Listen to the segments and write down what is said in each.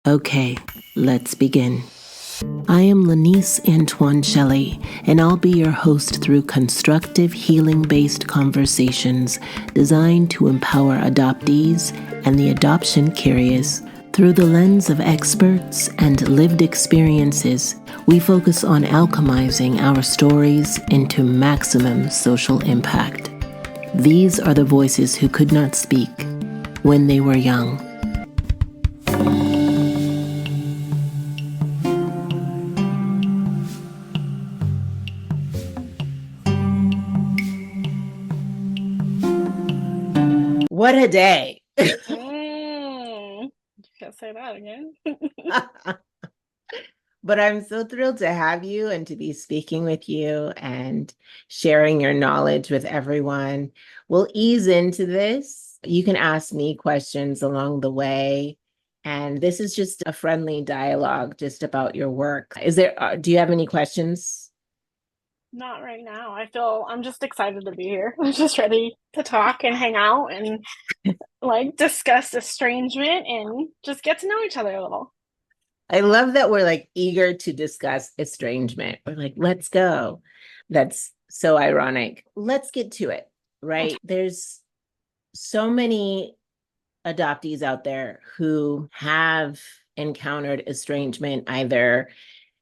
Okay, let's begin. I am Lanice Antoine Shelley, and I'll be your host through constructive, healing-based conversations designed to empower adoptees and the adoption curious. Through the lens of experts and lived experiences, we focus on alchemizing our stories into maximum social impact. These are the voices who could not speak when they were young. What a day. You can't say that again. But I'm so thrilled to have you and to be speaking with you and sharing your knowledge with everyone. We'll ease into this. You can ask me questions along the way. And this is just a friendly dialogue just about your work. Do you have any questions? Not right now. I'm just excited to be here. I'm just ready to talk and hang out and discuss estrangement and just get to know each other a little. I love that we're eager to discuss estrangement. We're like, let's go. That's so ironic. Let's get to it, right? There's so many adoptees out there who have encountered estrangement either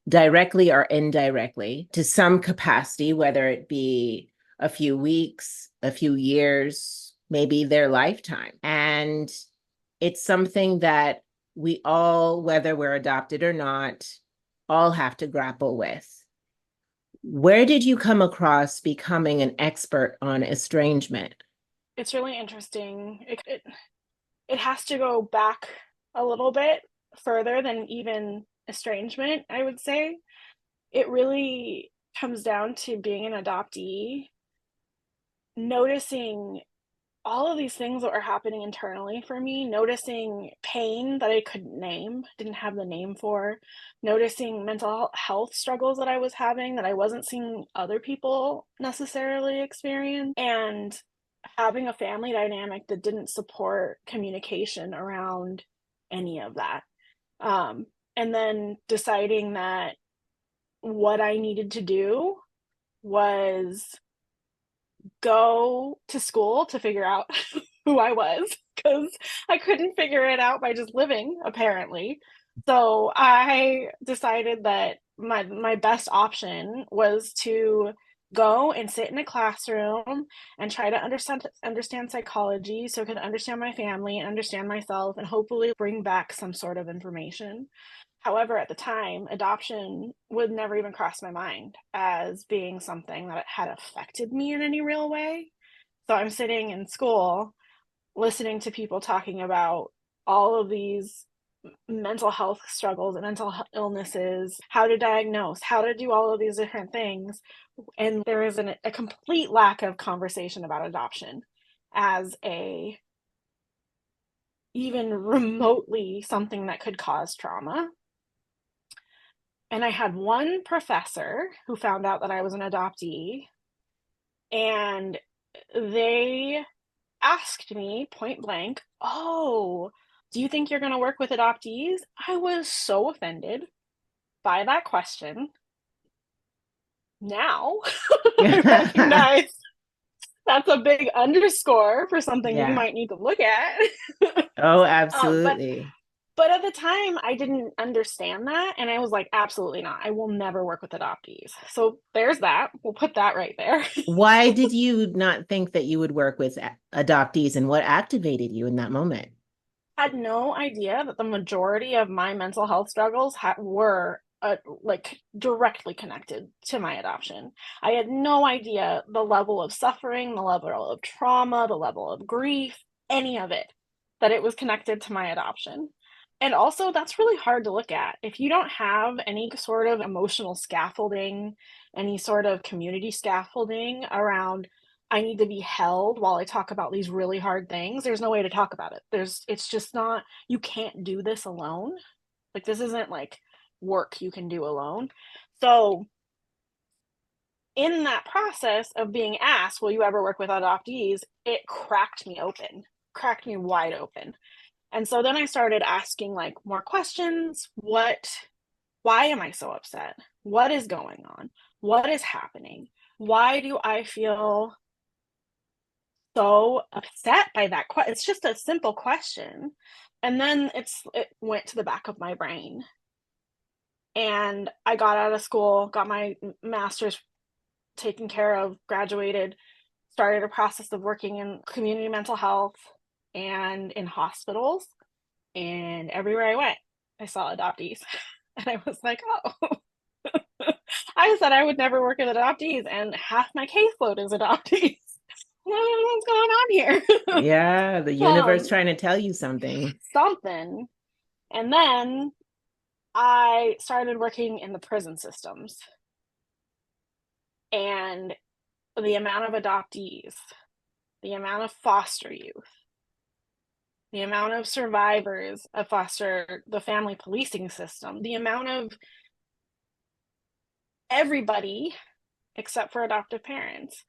directly or indirectly to some capacity, whether it be a few weeks, a few years, maybe their lifetime. And it's something that we all, whether we're adopted or not, all have to grapple with. Where did you come across becoming an expert on estrangement? It's really interesting. It has to go back a little bit further than even estrangement, I would say. It really comes down to being an adoptee, noticing all of these things that were happening internally for me, noticing pain that I couldn't name, didn't have the name for, noticing mental health struggles that I was having that I wasn't seeing other people necessarily experience, and having a family dynamic that didn't support communication around any of that. And then deciding that what I needed to do was go to school to figure out who I was, because I couldn't figure it out by just living, apparently. So I decided that my best option was to go and sit in a classroom and try to understand psychology so I could understand my family and understand myself and hopefully bring back some sort of information. However, at the time, adoption would never even cross my mind as being something that had affected me in any real way. So I'm sitting in school listening to people talking about all of these mental health struggles and mental illnesses, how to diagnose, how to do all of these different things. And there is a complete lack of conversation about adoption as a even remotely something that could cause trauma. And I had one professor who found out that I was an adoptee, and they asked me point blank, "Oh, do you think you're going to work with adoptees?" I was so offended by that question. Now I recognize that's a big underscore for something you Yeah. might need to look at. Oh, But absolutely. But at the time, I didn't understand that, and I was like, "Absolutely not. I will never work with adoptees." So there's that. We'll put that right there. Why did you not think that you would work with adoptees, and what activated you in that moment? Had no idea that the majority of my mental health struggles were directly connected to my adoption. I had no idea the level of suffering, the level of trauma, the level of grief, any of it, that it was connected to my adoption. And also, that's really hard to look at. If you don't have any sort of emotional scaffolding, any sort of community scaffolding around, I need to be held while I talk about these really hard things, there's no way to talk about it. It's just not, you can't do this alone. This isn't work you can do alone. So in that process of being asked, will you ever work with adoptees? It cracked me wide open. And so then I started asking like more questions. Why am I so upset? What is going on? What is happening? Why do I feel so upset by that? It's just a simple question. And then it went to the back of my brain. And I got out of school, got my master's taken care of, graduated, started a process of working in community mental health and in hospitals. And everywhere I went, I saw adoptees. And I was like, oh, I said I would never work with adoptees, and half my caseload is adoptees. What's going on here? Yeah, the universe um, trying to tell you something. Something. And then I started working in the prison systems, and the amount of adoptees, the amount of foster youth, the amount of survivors of foster, the family policing system, the amount of everybody except for adoptive parents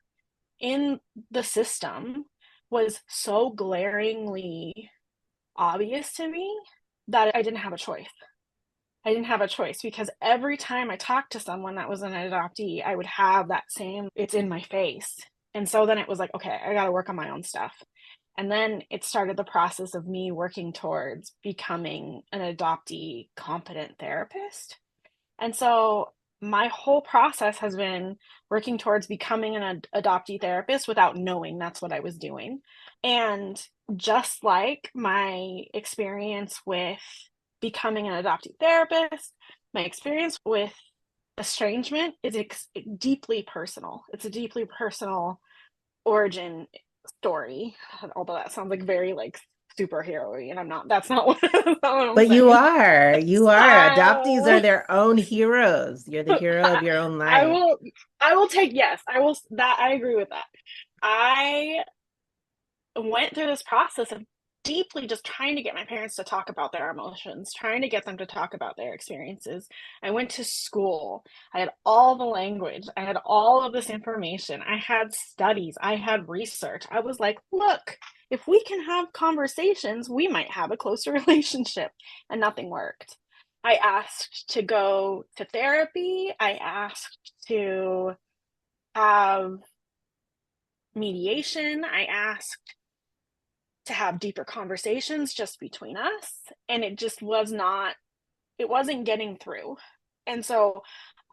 in the system was so glaringly obvious to me that I didn't have a choice. I didn't have a choice because every time I talked to someone that was an adoptee, I would have that same, it's in my face. And so then it was like, okay, I got to work on my own stuff. And then it started the process of me working towards becoming an adoptee competent therapist. And so my whole process has been working towards becoming an adoptee therapist without knowing that's what I was doing. And just like my experience with becoming an adoptee therapist, my experience with estrangement is deeply personal. It's a deeply personal origin story, although that sounds like very like superhero-y, and I'm not. That's not what, that's not what I'm But you saying. are, you are. Adoptees are So their own heroes. You're the hero of your own I life. will I will take, yes, I will, that I agree with that. I went through this process of deeply just trying to get my parents to talk about their emotions, trying to get them to talk about their experiences. I went to school. I had all the language. I had all of this information. I had studies. I had research. I was like, look, if we can have conversations, we might have a closer relationship. And nothing worked. I asked to go to therapy. I asked to have mediation. I asked to have deeper conversations just between us, and it just was not, it wasn't getting through. And so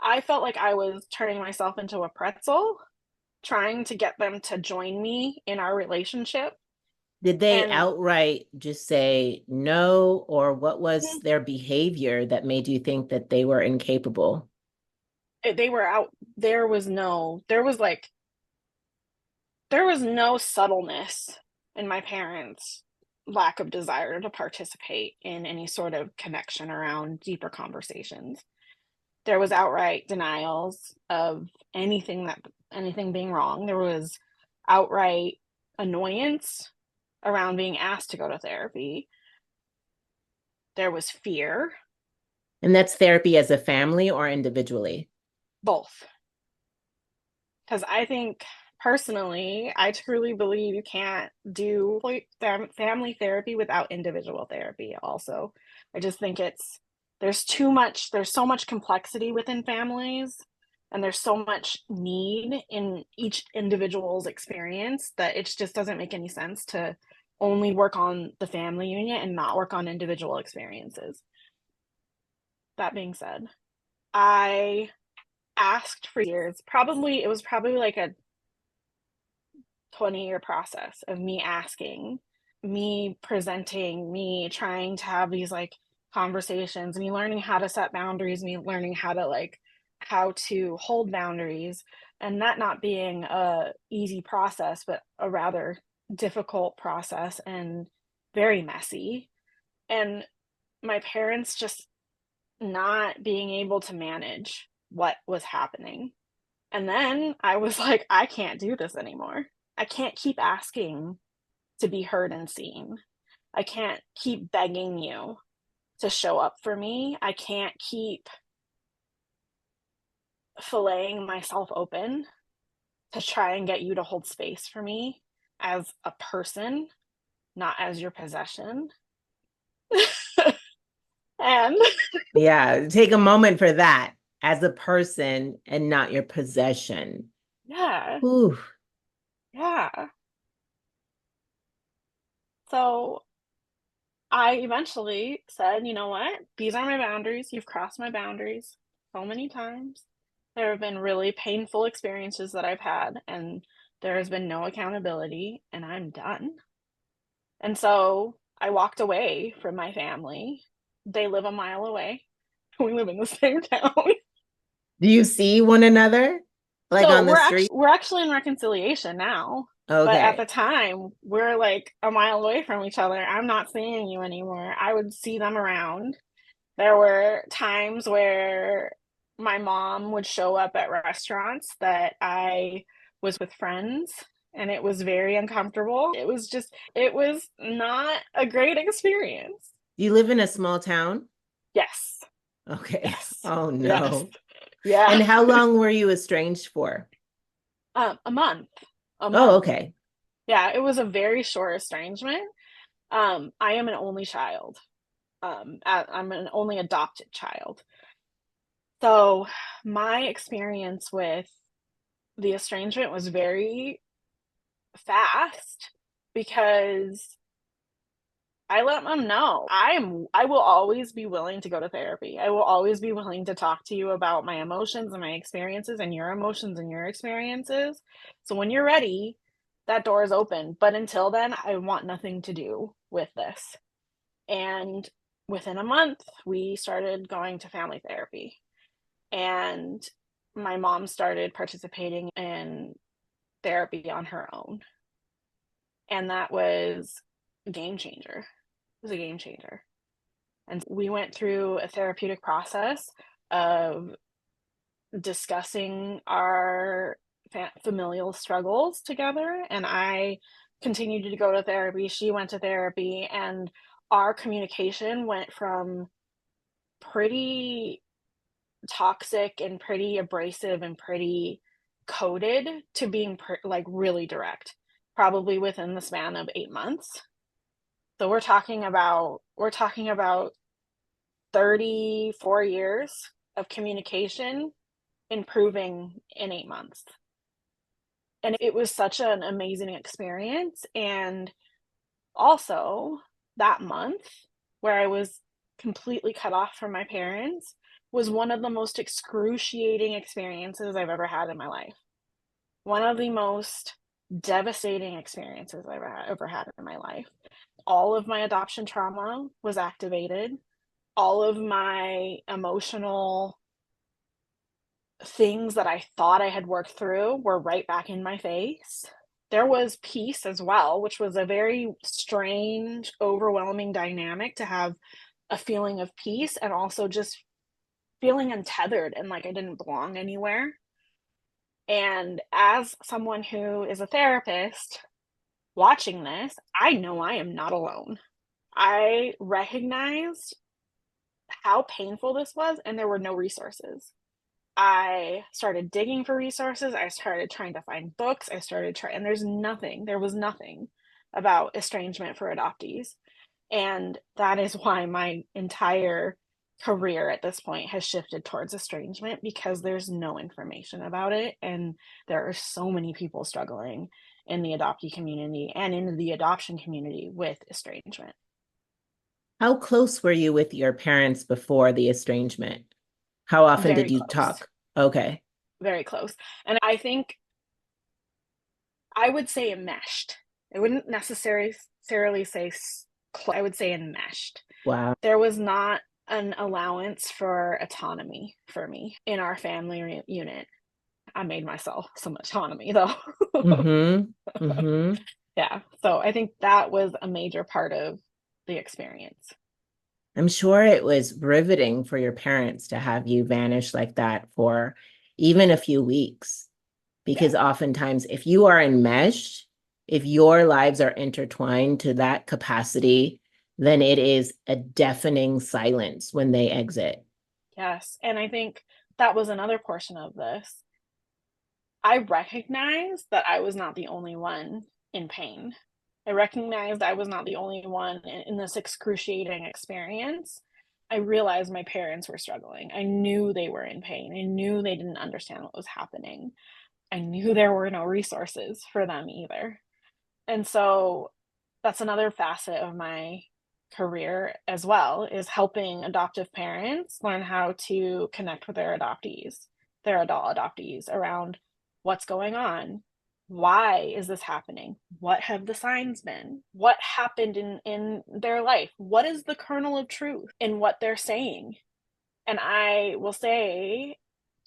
I felt like I was turning myself into a pretzel trying to get them to join me in our relationship. Did they And outright just say no, or what was their behavior that made you think that they were incapable? they were out, there was no subtleness in my parents' lack of desire to participate in any sort of connection around deeper conversations. There was outright denials of anything being wrong. There was outright annoyance around being asked to go to therapy. There was fear. And that's therapy as a family or individually? Both. Because I think personally, I truly believe you can't do family therapy without individual therapy also. I just think there's so much complexity within families, and there's so much need in each individual's experience that it just doesn't make any sense to only work on the family unit and not work on individual experiences. That being said, I asked for years. Probably it was probably like a 20-year process of me asking, me presenting, me trying to have these like conversations, me learning how to set boundaries, me learning how to hold boundaries, and that not being a easy process, but a rather difficult process and very messy. And my parents just not being able to manage what was happening. And then I was like, I can't do this anymore. I can't keep asking to be heard and seen. I can't keep begging you to show up for me. I can't keep filleting myself open to try and get you to hold space for me as a person, not as your possession. And Yeah, take a moment for that as a person and not your possession. yeah, Ooh. yeah. So I eventually said, you know what? These are my boundaries. You've crossed my boundaries so many times. There have been really painful experiences that I've had, and there has been no accountability, and I'm done. And so I walked away from my family. They live a mile away. We live in the same town. Do you see one another like So on the street? we're actually in reconciliation now. But at the Okay. time, we're like a mile away from each other. I'm not seeing you anymore. I would see them around. There were times where my mom would show up at restaurants that I was with friends, and it was very uncomfortable. It was not a great experience. Do you live in a small town? Yes, Okay. yes, Oh yes, no. yeah. And how long were you estranged for? A month, a Oh, month. okay. Yeah, it was a very short estrangement. I am an only child. I'm an only adopted child. So my experience with the estrangement was very fast because I let them know I will always be willing to go to therapy. I will always be willing to talk to you about my emotions and my experiences and your emotions and your experiences. So when you're ready, that door is open. But until then, I want nothing to do with this. And within a month, we started going to family therapy. And my mom started participating in therapy on her own. And that was a game changer. It was a game changer. And we went through a therapeutic process of discussing our familial struggles together. And I continued to go to therapy. She went to therapy. And our communication went from pretty toxic and pretty abrasive and pretty coded to being like really direct, probably within the span of 8 months. So we're talking about 34 years of communication improving in 8 months. And it was such an amazing experience. And also, that month where I was completely cut off from my parents was one of the most excruciating experiences I've ever had in my life. One of the most devastating experiences I've ever had in my life. All of my adoption trauma was activated. All of my emotional things that I thought I had worked through were right back in my face. There was peace as well, which was a very strange, overwhelming dynamic to have a feeling of peace and also just feeling untethered and like I didn't belong anywhere. And as someone who is a therapist watching this, I know I am not alone. I recognized how painful this was, and there were no resources. I started digging for resources. I started trying to find books. And there was nothing about estrangement for adoptees. And that is why my entire career at this point has shifted towards estrangement because there's no information about it. And there are so many people struggling in the adoptee community and in the adoption community with estrangement. How close were you with your parents before the estrangement? How often did Very you close, talk? Okay. very close. And I think I would say enmeshed. I wouldn't necessarily say I would say enmeshed. Wow. There was not an allowance for autonomy for me in our family unit. I made myself some autonomy though. Mm-hmm. Mm-hmm. Yeah. So I think that was a major part of the experience. I'm sure it was riveting for your parents to have you vanish like that for even a few weeks. Yeah. Because oftentimes, if you are enmeshed, if your lives are intertwined to that capacity, then it is a deafening silence when they exit. Yes. And I think that was another portion of this. I recognized that I was not the only one in pain. I recognized I was not the only one in this excruciating experience. I realized my parents were struggling. I knew they were in pain. I knew they didn't understand what was happening. I knew there were no resources for them either. And so that's another facet of my career as well, is helping adoptive parents learn how to connect with their adoptees, their adult adoptees, around what's going on. Why is this happening? What have the signs been? What happened in their life? What is the kernel of truth in what they're saying? And I will say,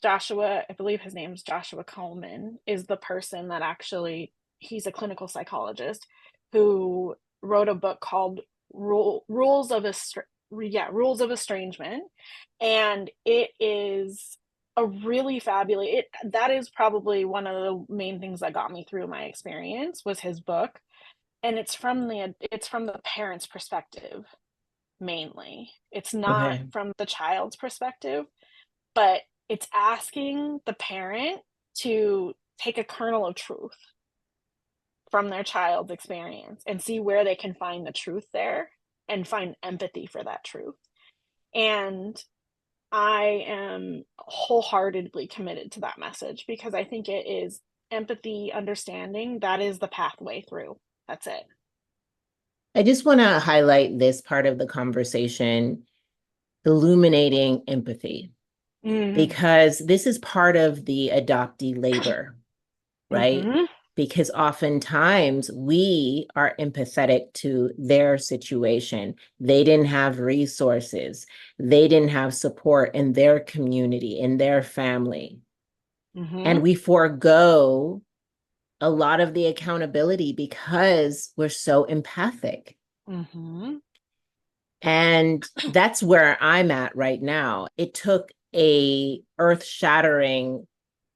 Joshua, I believe his name's Joshua Coleman, is the person that actually, he's a clinical psychologist who wrote a book called Rules of Rules of Estrangement. And it is a really fabulous, that is probably one of the main things that got me through my experience, was his book. And it's from the parent's perspective mainly. It's not Okay. from the child's perspective, but it's asking the parent to take a kernel of truth from their child's experience and see where they can find the truth there and find empathy for that truth. And I am wholeheartedly committed to that message, because I think it is empathy, understanding, that is the pathway through. That's it. I just want to highlight this part of the conversation, illuminating empathy, Mm. because this is part of the adoptee labor, right? Mm-hmm. Because oftentimes we are empathetic to their situation. They didn't have resources, they didn't have support in their community, in their family. And Mm-hmm. we forego a lot of the accountability because we're so empathic. Mm-hmm. And that's where I'm at right now. It took a earth-shattering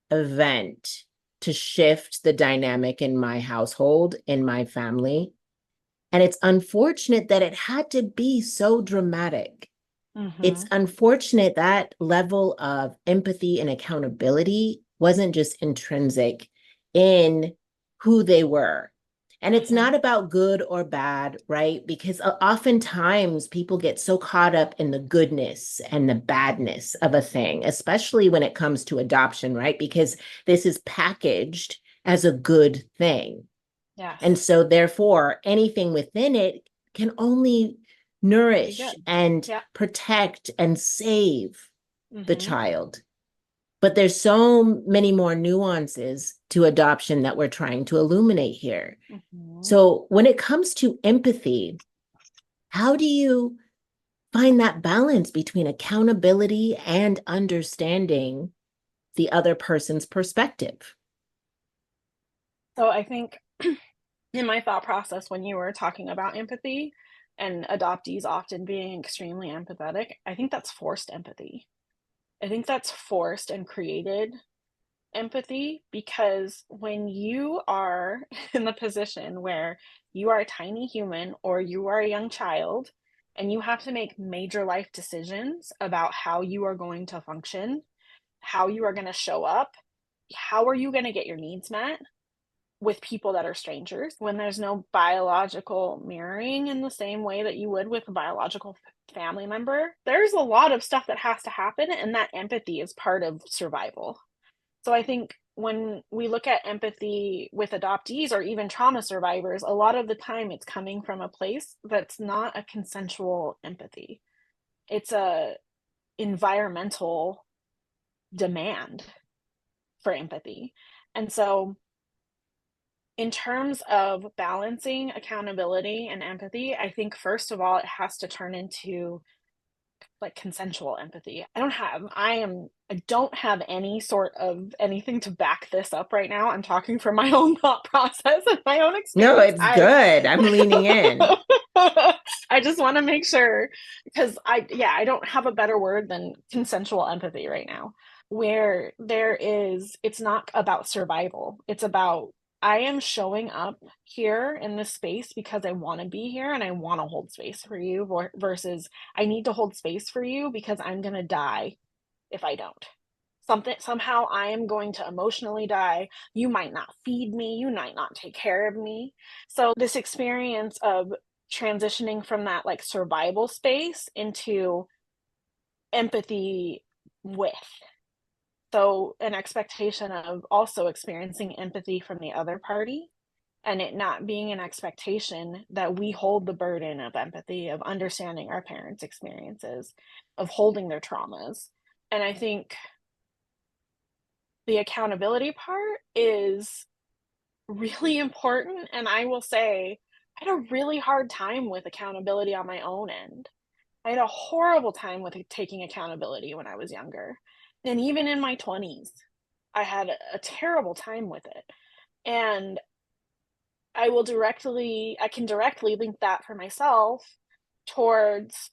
event to shift the dynamic in my household, in my family. And it's unfortunate that it had to be so dramatic. It's Mm-hmm. unfortunate that level of empathy and accountability wasn't just intrinsic in who they were. And it's Mm-hmm. not about good or bad, right? Because oftentimes people get so caught up in the goodness and the badness of a thing, especially when it comes to adoption, right? Because this is packaged as a good thing. And Yes. so, therefore, anything within it can only Be nourish good. and Yeah. protect and save the Mm-hmm. child. But there's so many more nuances to adoption that we're trying to illuminate here. Mm-hmm. So, when it comes to empathy, how do you find that balance between accountability and understanding the other person's perspective? So I think in my thought process, when you were talking about empathy and adoptees often being extremely empathetic, I think that's forced empathy. I think that's forced and created empathy, because when you are in the position where you are a tiny human or you are a young child and you have to make major life decisions about how you are going to function, how you are going to show up, how are you going to get your needs met with people that are strangers, when there's no biological mirroring in the same way that you would with a biological family member, there's a lot of stuff that has to happen, and that empathy is part of survival. So I think when we look at empathy with adoptees or even trauma survivors, a lot of the time it's coming from a place that's not a consensual empathy. It's a environmental demand for empathy. And so in terms of balancing accountability and empathy, I think first of all, it has to turn into like consensual empathy. I don't have any sort of anything to back this up right now. I'm talking from my own thought process and my own No, experience. it's I good. I'm leaning in. I just want to make sure, because I don't have a better word than consensual empathy right now, where it's not about survival. It's about, I am showing up here in this space because I want to be here and I want to hold space for you, versus I need to hold space for you because I'm going to die if I don't. somehow I am going to emotionally die. You might not feed me, you might not take care of me. So this experience of transitioning from that like survival space into empathy with, so an expectation of also experiencing empathy from the other party, and it not being an expectation that we hold the burden of empathy, of understanding our parents' experiences, of holding their traumas. And I think the accountability part is really important. And I will say, I had a really hard time with accountability on my own end. I had a horrible time with taking accountability when I was younger. And even in my 20s, I had a terrible time with it. And I can directly link that for myself towards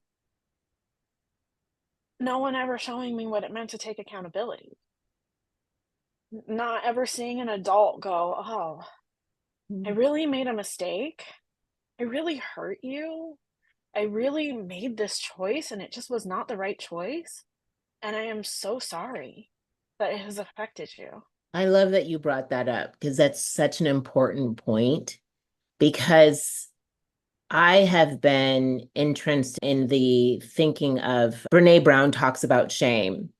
no one ever showing me what it meant to take accountability. Not ever seeing an adult go, oh, I really made a mistake. I really hurt you. I really made this choice and it just was not the right choice. And I am so sorry that it has affected you. I love that you brought that up because that's such an important point because I have been entrenched in the thinking of Brene Brown talks about shame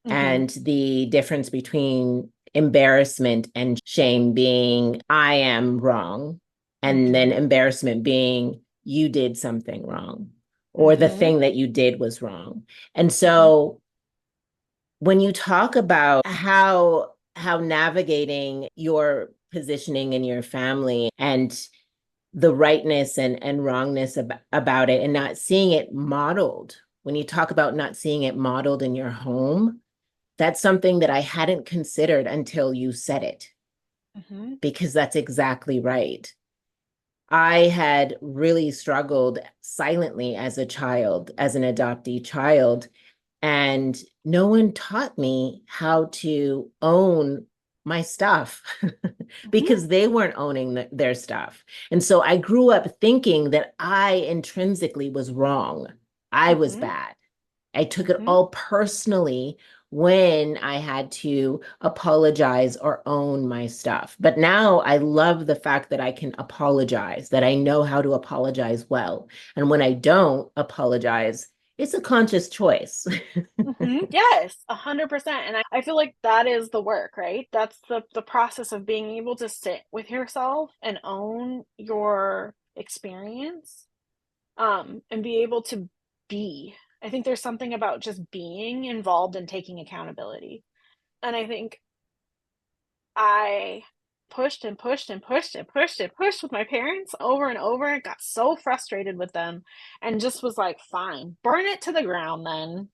Mm-hmm. and the difference between embarrassment and shame being I am wrong, and then Mm-hmm. embarrassment being you did something wrong or the Mm-hmm. thing that you did was wrong. And Mm-hmm. so when you talk about how navigating your positioning in your family and the rightness and wrongness about it and not seeing it modeled, when you talk about not seeing it modeled in your home, that's something that I hadn't considered until you said it, Mm-hmm. because that's exactly right. I had really struggled silently as a child, as an adoptee child, and no one taught me how to own my stuff Mm-hmm. because they weren't owning their stuff. And so I grew up thinking that I intrinsically was wrong. I was Mm-hmm. bad. I took it Mm-hmm. all personally when I had to apologize or own my stuff. But now I love the fact that I can apologize, that I know how to apologize well. And when I don't apologize, it's a conscious choice. Mm-hmm. Yes, 100%. And I feel like that is the work, right? That's the process of being able to sit with yourself and own your experience, and be able to be. I think there's something about just being involved in taking accountability. And I think I pushed and pushed and pushed and pushed and pushed with my parents over and over and got so frustrated with them and just was like, fine, burn it to the ground then.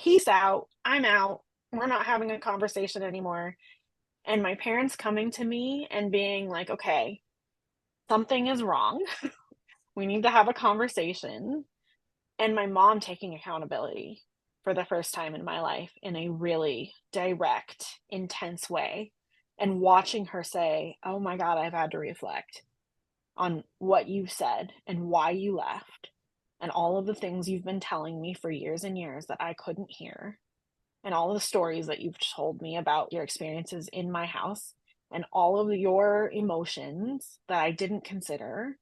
Peace out. I'm out. We're not having a conversation anymore. And my parents coming to me and being like, okay, something is wrong. We need to have a conversation. And my mom taking accountability for the first time in my life in a really direct, intense way, and watching her say, oh my God, I've had to reflect on what you said and why you left, and all of the things you've been telling me for years and years that I couldn't hear, and all of the stories that you've told me about your experiences in my house, and all of your emotions that I didn't consider.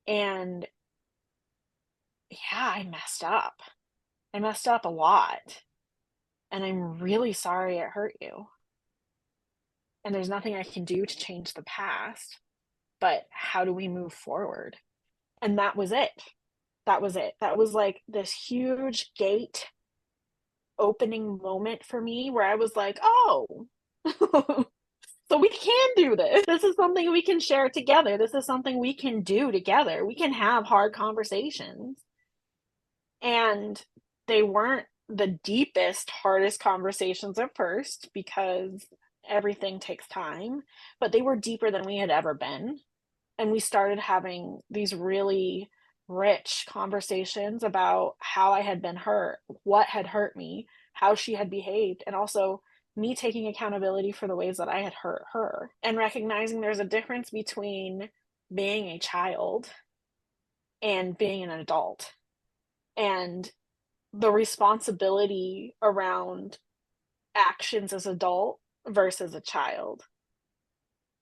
And yeah, I messed up. I messed up a lot, and I'm really sorry it hurt you. And there's nothing I can do to change the past, but how do we move forward? And that was it. That was it. That was like this huge gate opening moment for me where I was like, oh, so we can do this. This is something we can share together. This is something we can do together. We can have hard conversations. And they weren't the deepest, hardest conversations at first because everything takes time, but they were deeper than we had ever been. And we started having these really rich conversations about how I had been hurt, what had hurt me, how she had behaved, and also me taking accountability for the ways that I had hurt her, and recognizing there's a difference between being a child and being an adult. And the responsibility around actions as adult versus a child,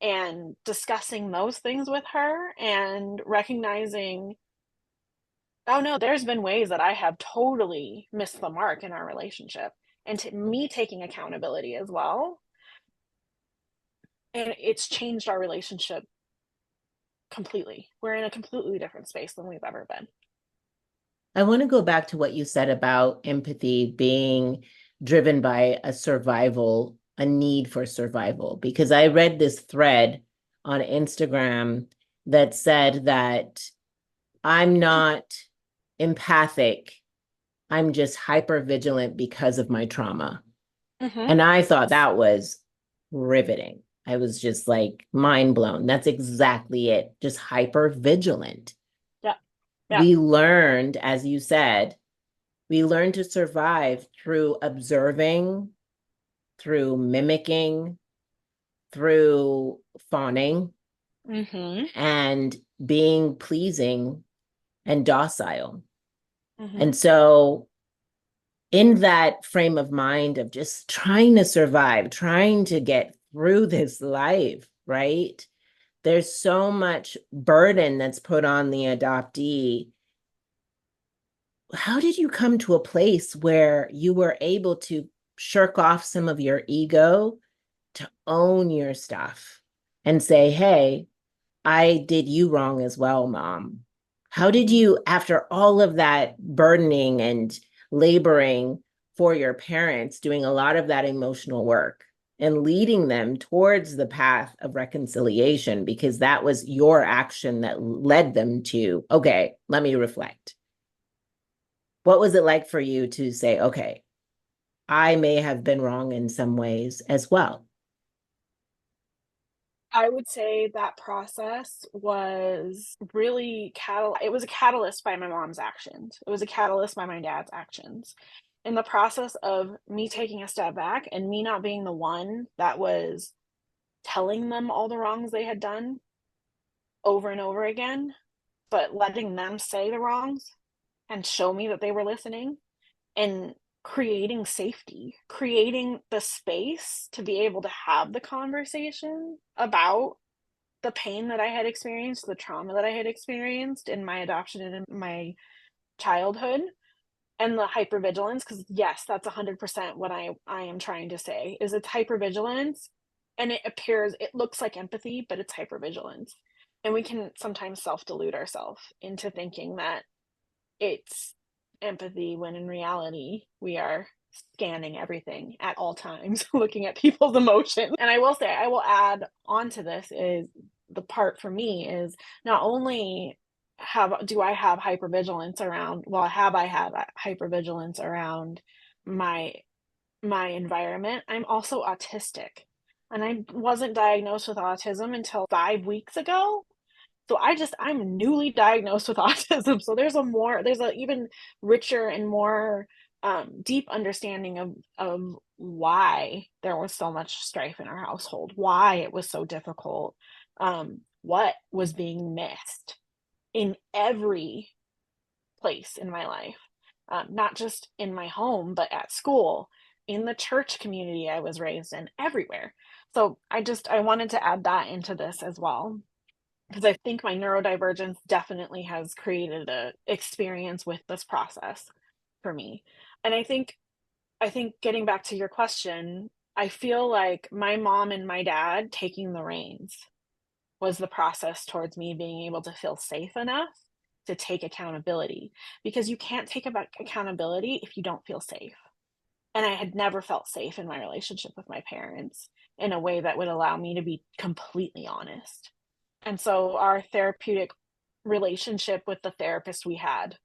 and discussing those things with her and recognizing, oh no, there's been ways that I have totally missed the mark in our relationship, and to me taking accountability as well. And it's changed our relationship completely. We're in a completely different space than we've ever been. I want to go back to what you said about empathy being driven by a need for survival, because I read this thread on Instagram that said that I'm not empathic. I'm just hyper vigilant because of my trauma. Mm-hmm. And I thought that was riveting. I was just like mind blown. That's exactly it. Just hyper vigilant. Yeah. Yeah. We learned, as you said, we learned to survive through observing, through mimicking, through fawning, Mm-hmm. and being pleasing and docile. Mm-hmm. And so, in that frame of mind of just trying to survive, trying to get through this life, right? There's so much burden that's put on the adoptee. How did you come to a place where you were able to shirk off some of your ego to own your stuff and say, hey, I did you wrong as well, mom? How did Mm-hmm. you, after all of that burdening and laboring for your parents, doing a lot of that emotional work and leading them towards the path of reconciliation, because that was your action that led them to, okay, let me reflect. What was it like for you to say, okay, I may have been wrong in some ways as well? I would say that process was really it was a catalyst by my mom's actions. It was a catalyst by my dad's actions. In the process of me taking a step back and me not being the one that was telling them all the wrongs they had done over and over again, but letting them say the wrongs and show me that they were listening, and creating safety, creating the space to be able to have the conversation about the pain that I had experienced, the trauma that I had experienced in my adoption and in my childhood, and the hypervigilance. Because yes, that's 100% what I am trying to say, is it's hypervigilance, and it looks like empathy, but it's hypervigilance. And we can sometimes self-delude ourselves into thinking that it's empathy when in reality we are scanning everything at all times, looking at people's emotions. And I will say, I will add on to this, is the part for me is not only do I have hypervigilance around, well, have I had hypervigilance around my environment, I'm also autistic. And I wasn't diagnosed with autism until 5 weeks ago. So I'm newly diagnosed with autism. So there's a even richer and more deep understanding of why there was so much strife in our household, why it was so difficult, what was being missed in every place in my life, not just in my home, but at school, in the church community I was raised in, everywhere. So I wanted to add that into this as well, because I think my neurodivergence definitely has created a experience with this process for me. And I think getting back to your question, I feel like my mom and my dad taking the reins was the process towards me being able to feel safe enough to take accountability, because you can't take accountability if you don't feel safe. And I had never felt safe in my relationship with my parents in a way that would allow me to be completely honest. And so our therapeutic relationship with the therapist we had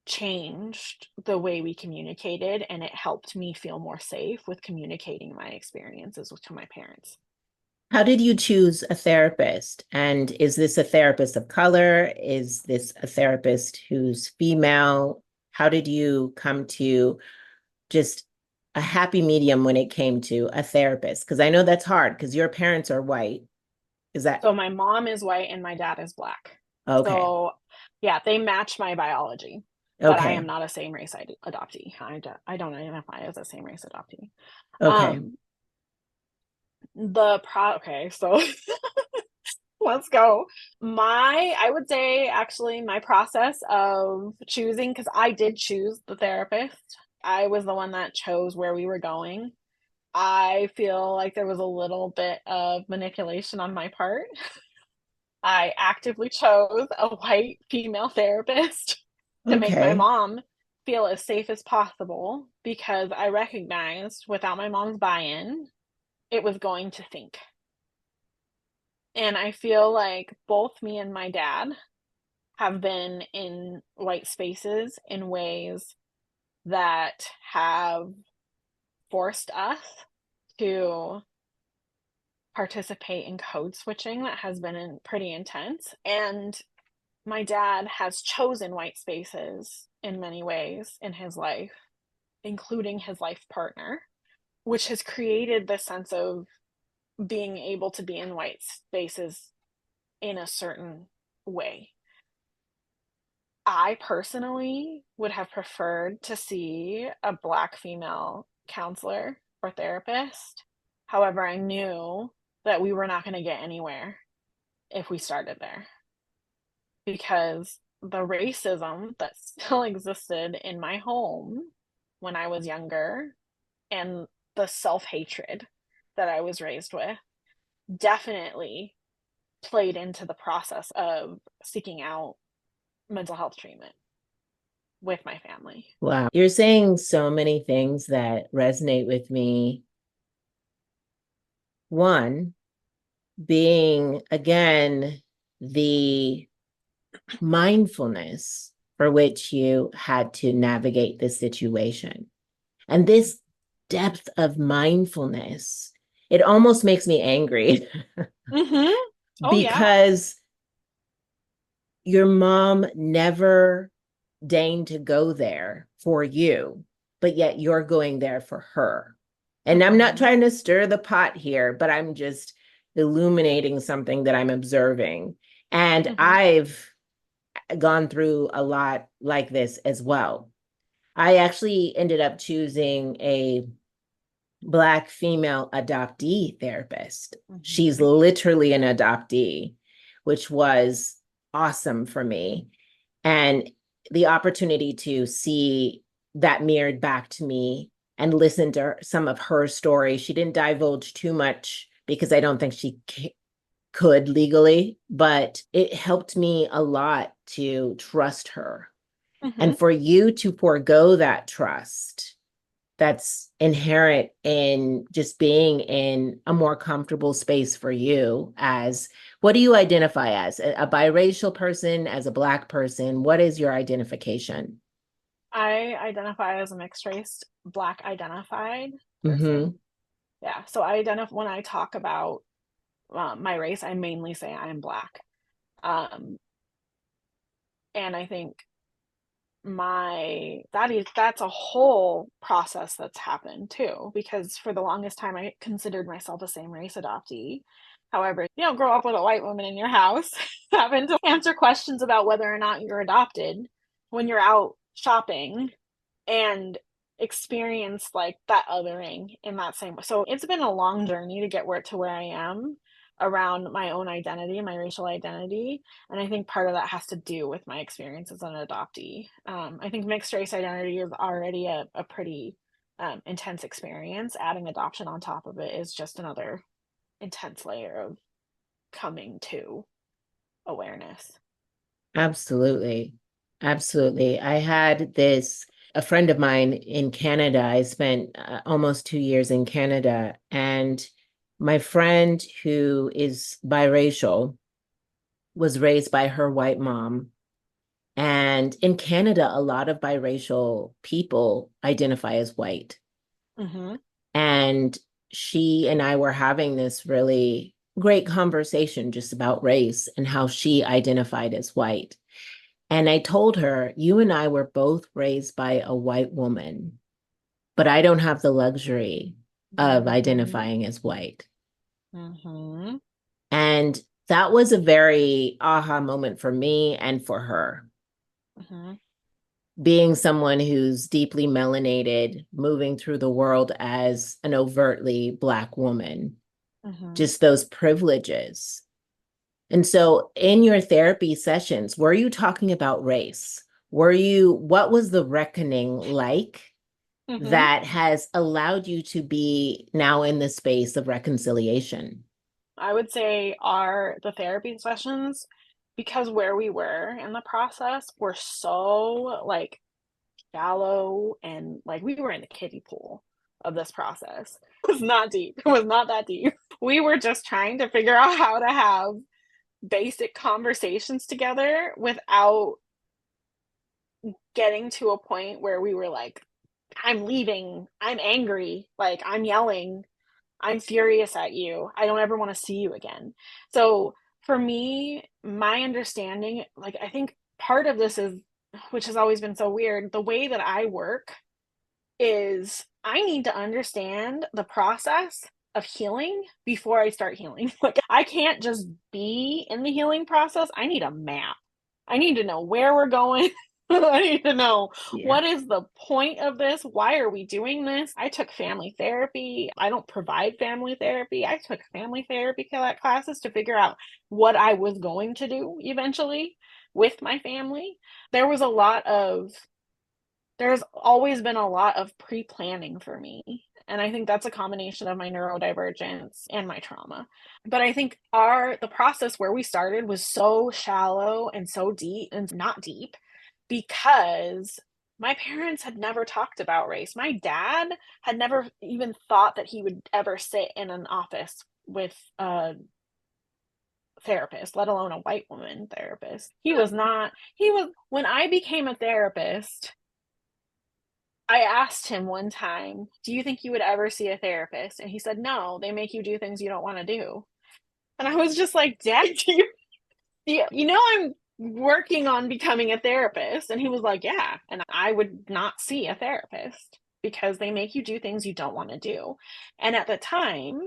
changed the way we communicated, and it helped me feel more safe with communicating my experiences to my parents. How did you choose a therapist? And is this a therapist of color? Is this a therapist who's female? How did you come to just a happy medium when it came to a therapist? Because I know that's hard because your parents are white. Is that So my mom is white and my dad is black. okay? So yeah, they match my biology. but I am Okay. not a same race adoptee. I don't identify as a same race adoptee. Okay. Um, okay, so let's go. I would say actually my process of choosing, because I did choose the therapist. I was the one that chose where we were going. I feel like there was a little bit of manipulation on my part. I actively chose a white female therapist to make my Okay. mom feel as safe as possible because I recognized without my mom's buy in, it was going to sink. And I feel like both me and my dad have been in white spaces in ways that have forced us to participate in code switching that has been pretty intense. And my dad has chosen white spaces in many ways in his life, including his life partner, which has created this sense of being able to be in white spaces in a certain way. I personally would have preferred to see a Black female counselor or therapist. However, I knew that we were not going to get anywhere if we started there because the racism that still existed in my home when I was younger and the self hatred that I was raised with definitely played into the process of seeking out mental health treatment with my family. Wow. You're saying so many things that resonate with me. One, being again the mindfulness for which you had to navigate this situation. And this depth of mindfulness, it almost makes me angry Mm-hmm. Oh, yeah. because your mom never deigned to go there for you, but yet you're going there for her. And I'm not Mm-hmm. trying to stir the pot here, but I'm just illuminating something that I'm observing. And Mm-hmm. I've gone through a lot like this as well. I actually ended up choosing a Black female adoptee therapist. She's Mm-hmm. literally an adoptee, which was awesome for me. And the opportunity to see that mirrored back to me and listen to some of her story. She didn't divulge too much because I don't think she could legally, but it helped me a lot to trust her. Mm-hmm. And for you to forego that trust that's inherent in just being in a more comfortable space for you as what do you identify as a biracial person, as a Black person? What is your identification? I identify as a mixed race, Black identified person. Mm-hmm. Yeah. So I identify when I talk about my race, I mainly say I am Black. Um, and I think that's a whole process that's happened too because for the longest time I considered myself a same race adoptee. However, you don't grow up with a white woman in your house having to answer questions about whether or not you're adopted when you're out shopping and experience like that othering in that same way. So it's been a long journey to get where I am around my own identity, my racial identity. And I think part of that has to do with my experience as an adoptee. I think mixed race identity is already a pretty intense experience. Adding adoption on top of it is just another intense layer of coming to awareness. Absolutely. Absolutely. I had this, a friend of mine in Canada. I spent almost 2 years in Canada, and my friend who is biracial was raised by her white mom. And in Canada, a lot of biracial people identify as white. Mm-hmm. And she and I were having this really great conversation just about race and how she identified as white. And I told her, you and I were both raised by a white woman, but I don't have the luxury of Mm-hmm. identifying as white. Mm-hmm. And that was a very aha moment for me and for her. Mm-hmm. being someone who's deeply melanated, moving through the world as an overtly Black woman, Mm-hmm. just those privileges. And so in your therapy sessions, were you talking about race? What was the reckoning like Mm-hmm. that has allowed you to be now in the space of reconciliation? I would say the therapy sessions, because where we were in the process were so like shallow and like we were in the kiddie pool of this process. It was not deep. It was not that deep. We were just trying to figure out how to have basic conversations together without getting to a point where we were like, I'm leaving, I'm angry, like I'm yelling, I'm furious at you. I don't ever want to see you again. So for me, my understanding, like I think part of this is, which has always been so weird, the way that I work is I need to understand the process of healing before I start healing. Like I can't just be in the healing process. I need a map. I need to know where we're going. I need to know Yeah. what is the point of this? Why are we doing this? I took family therapy. I don't provide family therapy. I took family therapy classes to figure out what I was going to do eventually with my family. There was a lot of there's always been a lot of pre-planning for me. And I think that's a combination of my neurodivergence and my trauma. But I think the process where we started was so shallow and so deep and not deep because my parents had never talked about race. My dad had never even thought that he would ever sit in an office with a therapist, let alone a white woman therapist. He was not, he was, when I became a therapist, I asked him one time, do you think you would ever see a therapist? And he said, no, they make you do things you don't want to do. And I was just like, Dad, you know, I'm working on becoming a therapist. And he was like, yeah. And I would not see a therapist because they make you do things you don't want to do. And at the time,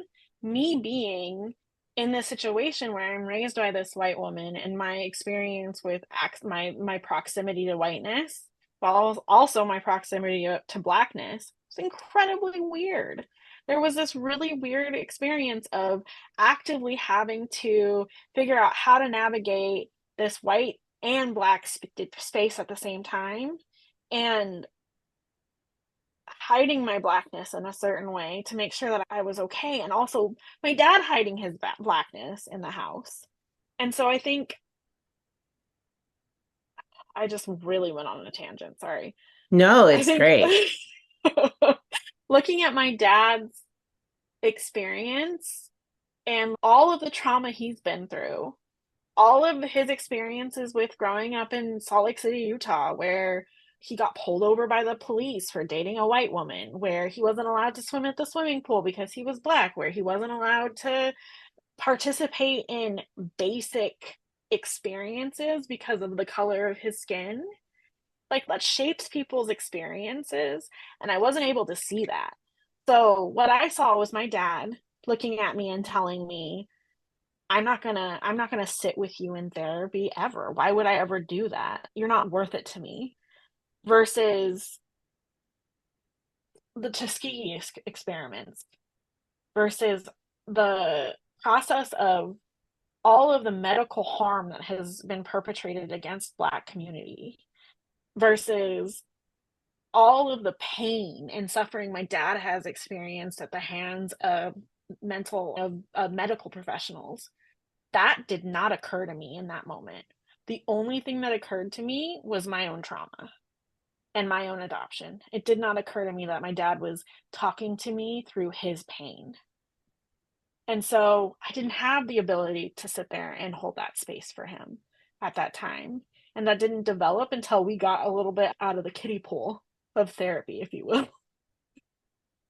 me being in this situation where I'm raised by this white woman and my experience with my proximity to whiteness, while also my proximity to blackness, was incredibly weird. There was this really weird experience of actively having to figure out how to navigate this white and black space at the same time and hiding my blackness in a certain way to make sure that I was okay, and also my dad hiding his blackness in the house. And so I think I just really went on a tangent, sorry. No, I it's think great. looking at my dad's experience and all of the trauma he's been through, all of his experiences with growing up in Salt Lake City, Utah, where he got pulled over by the police for dating a white woman, where he wasn't allowed to swim at the swimming pool because he was black, where he wasn't allowed to participate in basic experiences because of the color of his skin. Like that shapes people's experiences. And I wasn't able to see that. So what I saw was my dad looking at me and telling me, I'm not gonna sit with you in therapy ever. Why would I ever do that? You're not worth it to me. Versus the Tuskegee experiments, versus the process of all of the medical harm that has been perpetrated against Black community, versus all of the pain and suffering my dad has experienced at the hands of medical professionals. That did not occur to me in that moment. The only thing that occurred to me was my own trauma and my own adoption. It did not occur to me that my dad was talking to me through his pain. And so I didn't have the ability to sit there and hold that space for him at that time. And that didn't develop until we got a little bit out of the kiddie pool of therapy, if you will.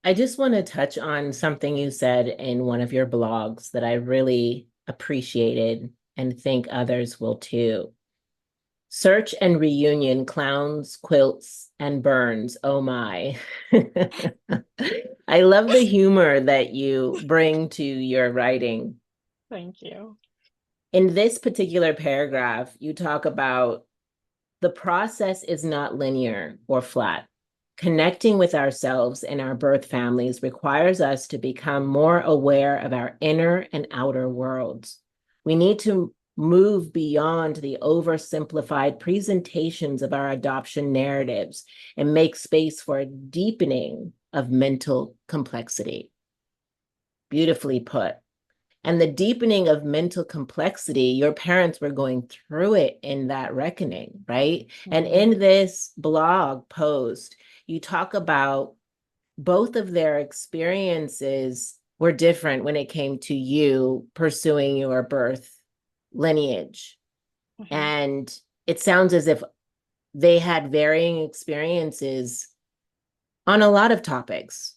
I just want to touch on something you said in one of your blogs that I really appreciated and think others will too. Search and reunion, clowns, quilts, and burns. Oh my. I love the humor that you bring to your writing. Thank you. In this particular paragraph, you talk about The process is not linear or flat. Connecting with ourselves and our birth families requires us to become more aware of our inner and outer worlds. We need to move beyond the oversimplified presentations of our adoption narratives and make space for a deepening of mental complexity. Beautifully put. And the deepening of mental complexity, your parents were going through it in that reckoning, right? And Mm-hmm. in this blog post, you talk about both of their experiences were different when it came to you pursuing your birth lineage. Mm-hmm. And it sounds as if they had varying experiences on a lot of topics.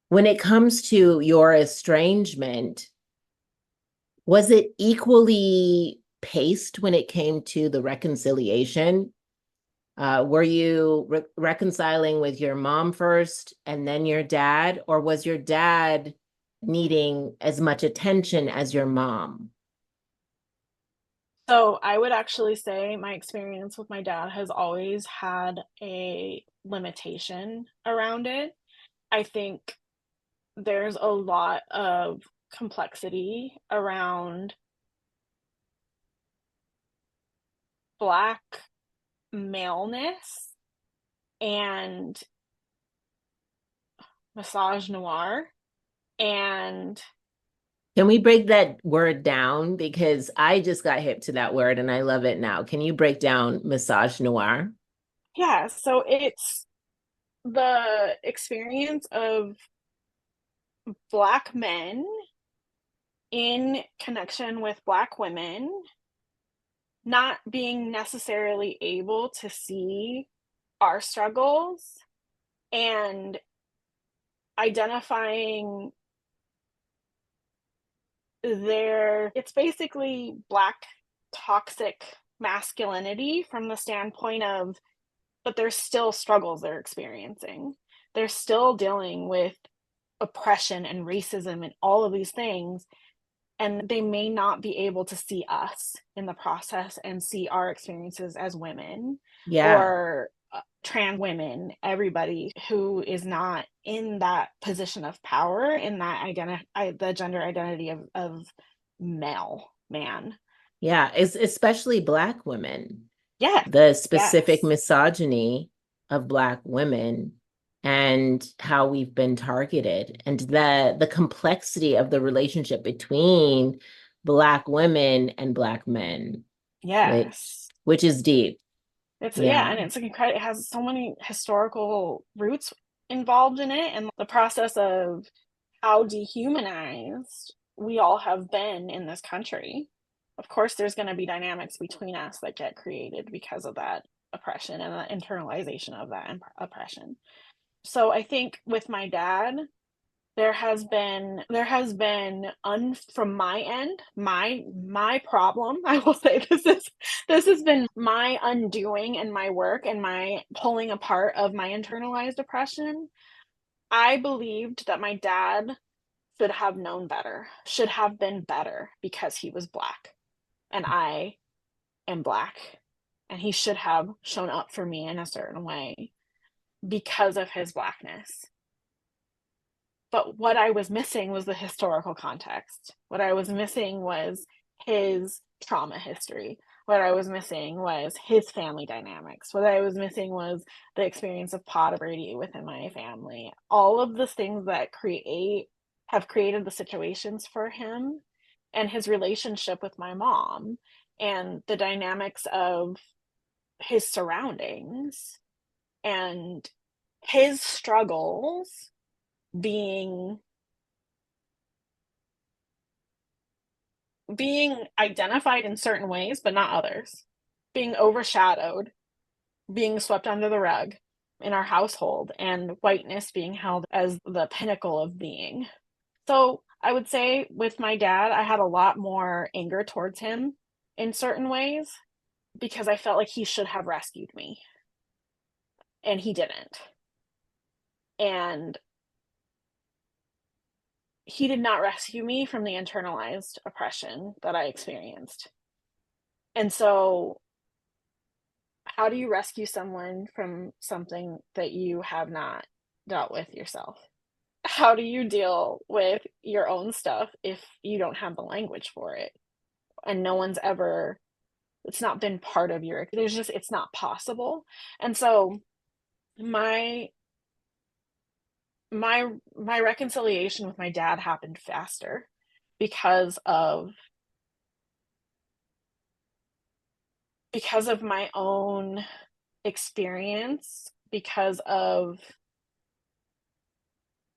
When it comes to your estrangement, was it equally paced when it came to the reconciliation? Were you reconciling with your mom first and then your dad, or was your dad needing as much attention as your mom? So I would actually say my experience with my dad has always had a limitation around it. I think there's a lot of complexity around Black maleness and misogynoir. And Can we break that word down? Because I just got hip to that word and I love it now. Can you break down massage noir? yeah, so it's the experience of Black men in connection with Black women not being necessarily able to see our struggles and identifying it's basically Black toxic masculinity from the standpoint of, but there's still struggles they're experiencing. They're still dealing with oppression and racism and all of these things, and they may not be able to see us in the process and see our experiences as women Yeah, or trans women, everybody who is not in that position of power, in that the gender identity of male man. yeah, it's especially Black women. Yes, The specific yes, misogyny of Black women and how we've been targeted and the complexity of the relationship between Black women and Black men, yes. which is deep. It's, yeah, Yeah, and it's like incredible. It has so many historical roots involved in it, and the process of how dehumanized we all have been in this country. Of course, there's going to be dynamics between us that get created because of that oppression and the internalization of that oppression. So I think with my dad, from my end, my problem, I will say, this has been my undoing and my work and my pulling apart of my internalized oppression. I believed that my dad should have known better, should have been better because he was Black and I am Black, and he should have shown up for me in a certain way because of his Blackness. But what I was missing was the historical context. What I was missing was his trauma history. What I was missing was his family dynamics. What I was missing was the experience of poverty within my family. All of the things that have created the situations for him, and his relationship with my mom, and the dynamics of his surroundings, and his struggles being being identified in certain ways, but not others, being overshadowed, being swept under the rug in our household, and whiteness being held as the pinnacle of being. So I would say with my dad, I had a lot more anger towards him in certain ways because I felt like he should have rescued me, and he didn't. And he did not rescue me from the internalized oppression that I experienced. And so how do you rescue someone from something that you have not dealt with yourself? How do you deal with your own stuff if you don't have the language for it and no one's ever, it's not been part of your, there's just, it's not possible. And so my my reconciliation with my dad happened faster because of my own experience, because of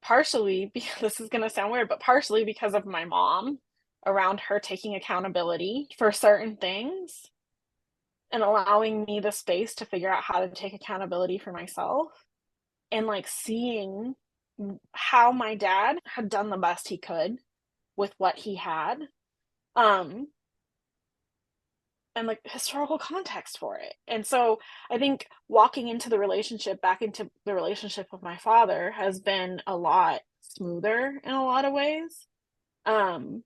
partially, this is going to sound weird, but partially because of my mom, around her taking accountability for certain things and allowing me the space to figure out how to take accountability for myself, and like seeing how my dad had done the best he could with what he had, um and like historical context for it. And so I think walking into the relationship, back into the relationship with my father, has been a lot smoother in a lot of ways. Um,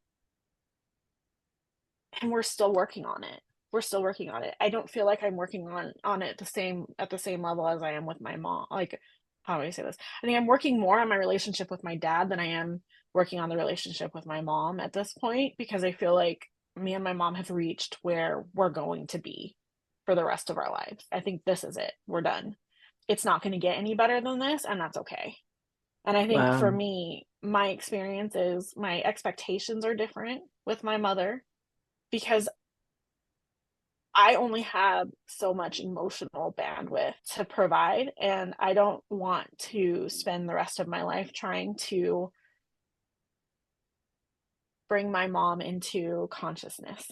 and we're still working on it. We're still working on it. I don't feel like I'm working on it the same at the same level as I am with my mom. Like, how do I say this? I think I'm working more on my relationship with my dad than I am working on the relationship with my mom at this point, because I feel like me and my mom have reached where we're going to be for the rest of our lives. I think this is it. We're done. It's not going to get any better than this, and that's okay. And I think for Wow. me, my experience is my expectations are different with my mother, because I only have so much emotional bandwidth to provide, and I don't want to spend the rest of my life trying to bring my mom into consciousness.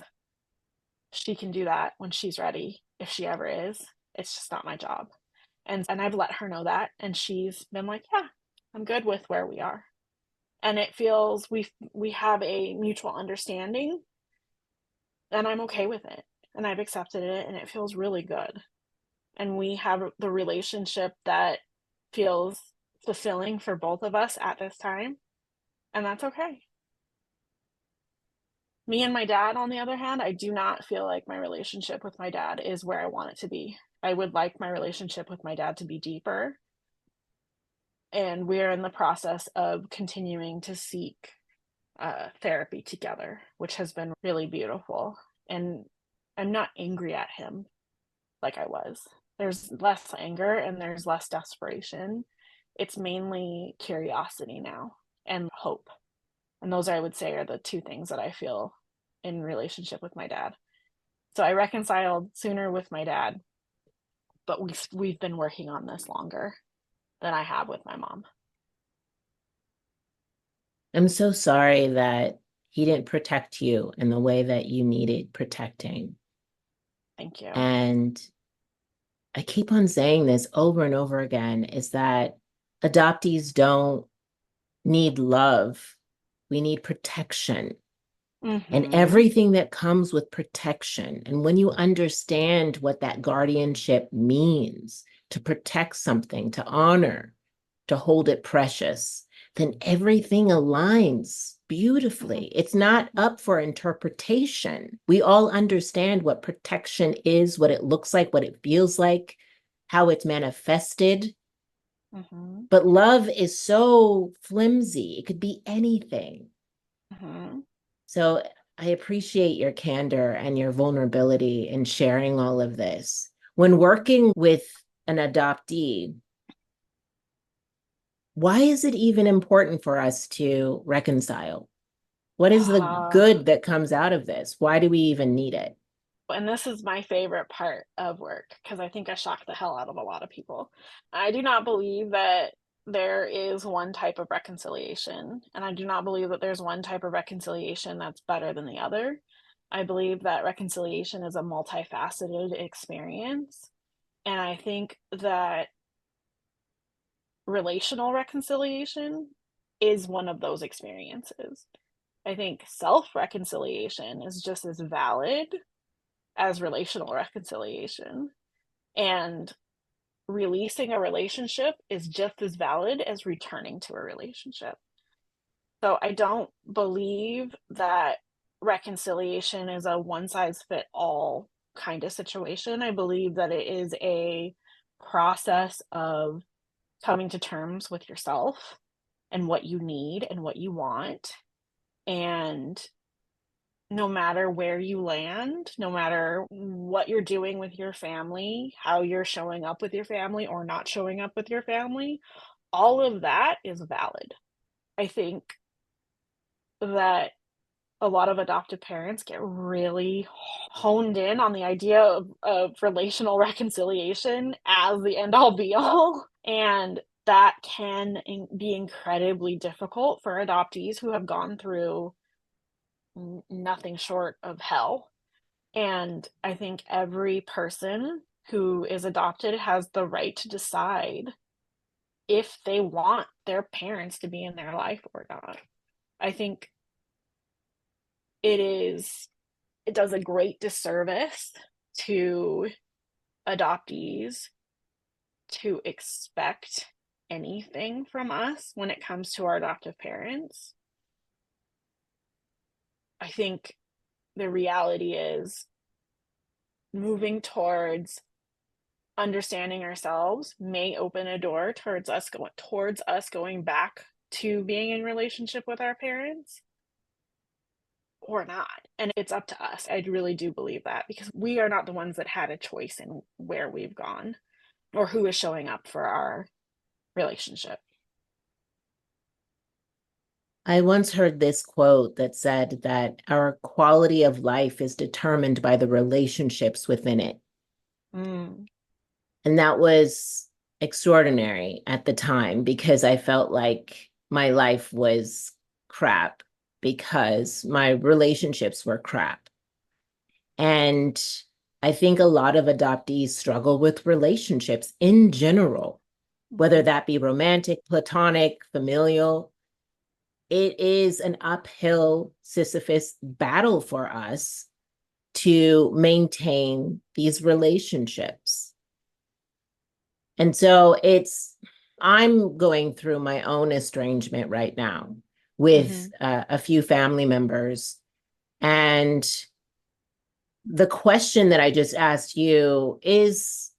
She can do that when she's ready, if she ever is. It's just not my job. And I've let her know that, and she's been like, "Yeah, I'm good with where we are." And it feels we have a mutual understanding, and I'm okay with it. And I've accepted it, and it feels really good. And we have the relationship that feels fulfilling for both of us at this time, and that's okay. Me and my dad, on the other hand, I do not feel like my relationship with my dad is where I want it to be. I would like my relationship with my dad to be deeper, and we're in the process of continuing to seek therapy together, which has been really beautiful. And I'm not angry at him like I was. There's less anger and there's less desperation. It's mainly curiosity now and hope. And those, I would say, are the two things that I feel in relationship with my dad. So I reconciled sooner with my dad, but we've been working on this longer than I have with my mom. I'm so sorry that he didn't protect you in the way that you needed protecting. Thank you. And I keep on saying this over and over again, is that adoptees don't need love. We need protection and Mm-hmm. everything that comes with protection. And when you understand what that guardianship means, to protect something, to honor, to hold it precious, then everything aligns Mm-hmm. beautifully. It's not up for interpretation. We all understand what protection is, what it looks like, what it feels like, how it's manifested. Mm-hmm. But love is so flimsy, it could be anything. Mm-hmm. So I appreciate your candor and your vulnerability in sharing all of this. When working with an adoptee, why is it even important for us to reconcile? What is the Uh, good that comes out of this? Why do we even need it? and this is my favorite part of work, because I think I shock the hell out of a lot of people. I do not believe that there is one type of reconciliation, and I do not believe that there's one type of reconciliation that's better than the other. I believe that reconciliation is a multifaceted experience, and I think that relational reconciliation is one of those experiences. I think self reconciliation is just as valid as relational reconciliation. And releasing a relationship is just as valid as returning to a relationship. So I don't believe that reconciliation is a one size fit all kind of situation. I believe that it is a process of coming to terms with yourself and what you need and what you want. And no matter where you land, no matter what you're doing with your family, how you're showing up with your family or not showing up with your family, all of that is valid. I think that a lot of adoptive parents get really honed in on the idea of relational reconciliation as the end all be all. And that can be incredibly difficult for adoptees who have gone through nothing short of hell. And I think every person who is adopted has the right to decide if they want their parents to be in their life or not. I think it does a great disservice to adoptees to expect anything from us when it comes to our adoptive parents. I think the reality is moving towards understanding ourselves may open a door towards us going back to being in relationship with our parents or not. And it's up to us. I really do believe that, because we are not the ones that had a choice in where we've gone or who is showing up for our relationship. I once heard this quote that said that our quality of life is determined by the relationships within it. Mm. And that was extraordinary at the time because I felt like my life was crap because my relationships were crap. And I think a lot of adoptees struggle with relationships in general, whether Mm-hmm. that be romantic, platonic, familial. It is an uphill Sisyphus battle for us to maintain these relationships. And so I'm going through my own estrangement right now with Mm-hmm. a few family members. And the question that I just asked you is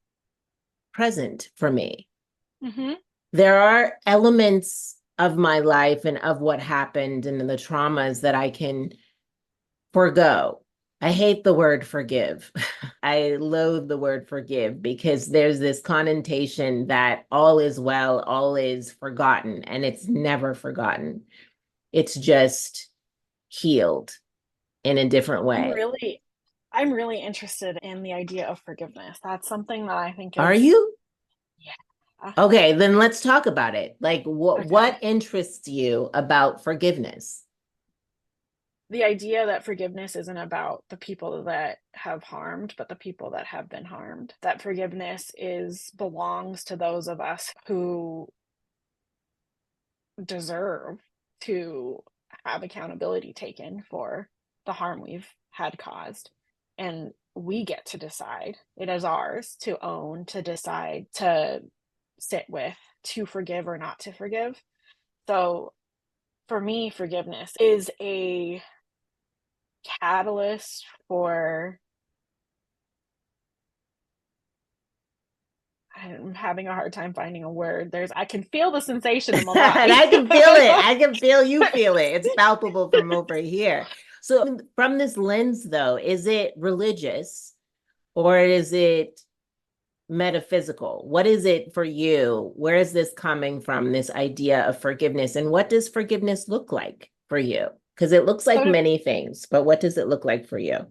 present for me. Mm-hmm. There are elements of my life and of what happened and the traumas that I can forgo. I hate the word forgive. I loathe the word forgive because there's this connotation that all is well, all is forgotten, and it's never forgotten. It's just healed in a different I'm way. really I'm really interested in the idea of forgiveness. That's something that I think Are is, you? yeah. Okay, then let's talk about it. Like what Okay. interests you about forgiveness? The idea that forgiveness isn't about the people that have harmed, but the people that have been harmed. That forgiveness is belongs to those of us who deserve to have accountability taken for the harm we've had caused. And we get to decide. It is ours to own, to decide, to sit with, to forgive or not to forgive. So for me, forgiveness is a catalyst for, I'm having a hard time finding a word. I can feel the sensation in my And body. I can feel it. I can feel you feel it. It's palpable from over here. So, from this lens, though, is it religious or is it metaphysical? What is it for you? Where is this coming from, this idea of forgiveness? And what does forgiveness look like for you? Because it looks So like to, many things, but what does it look like for you?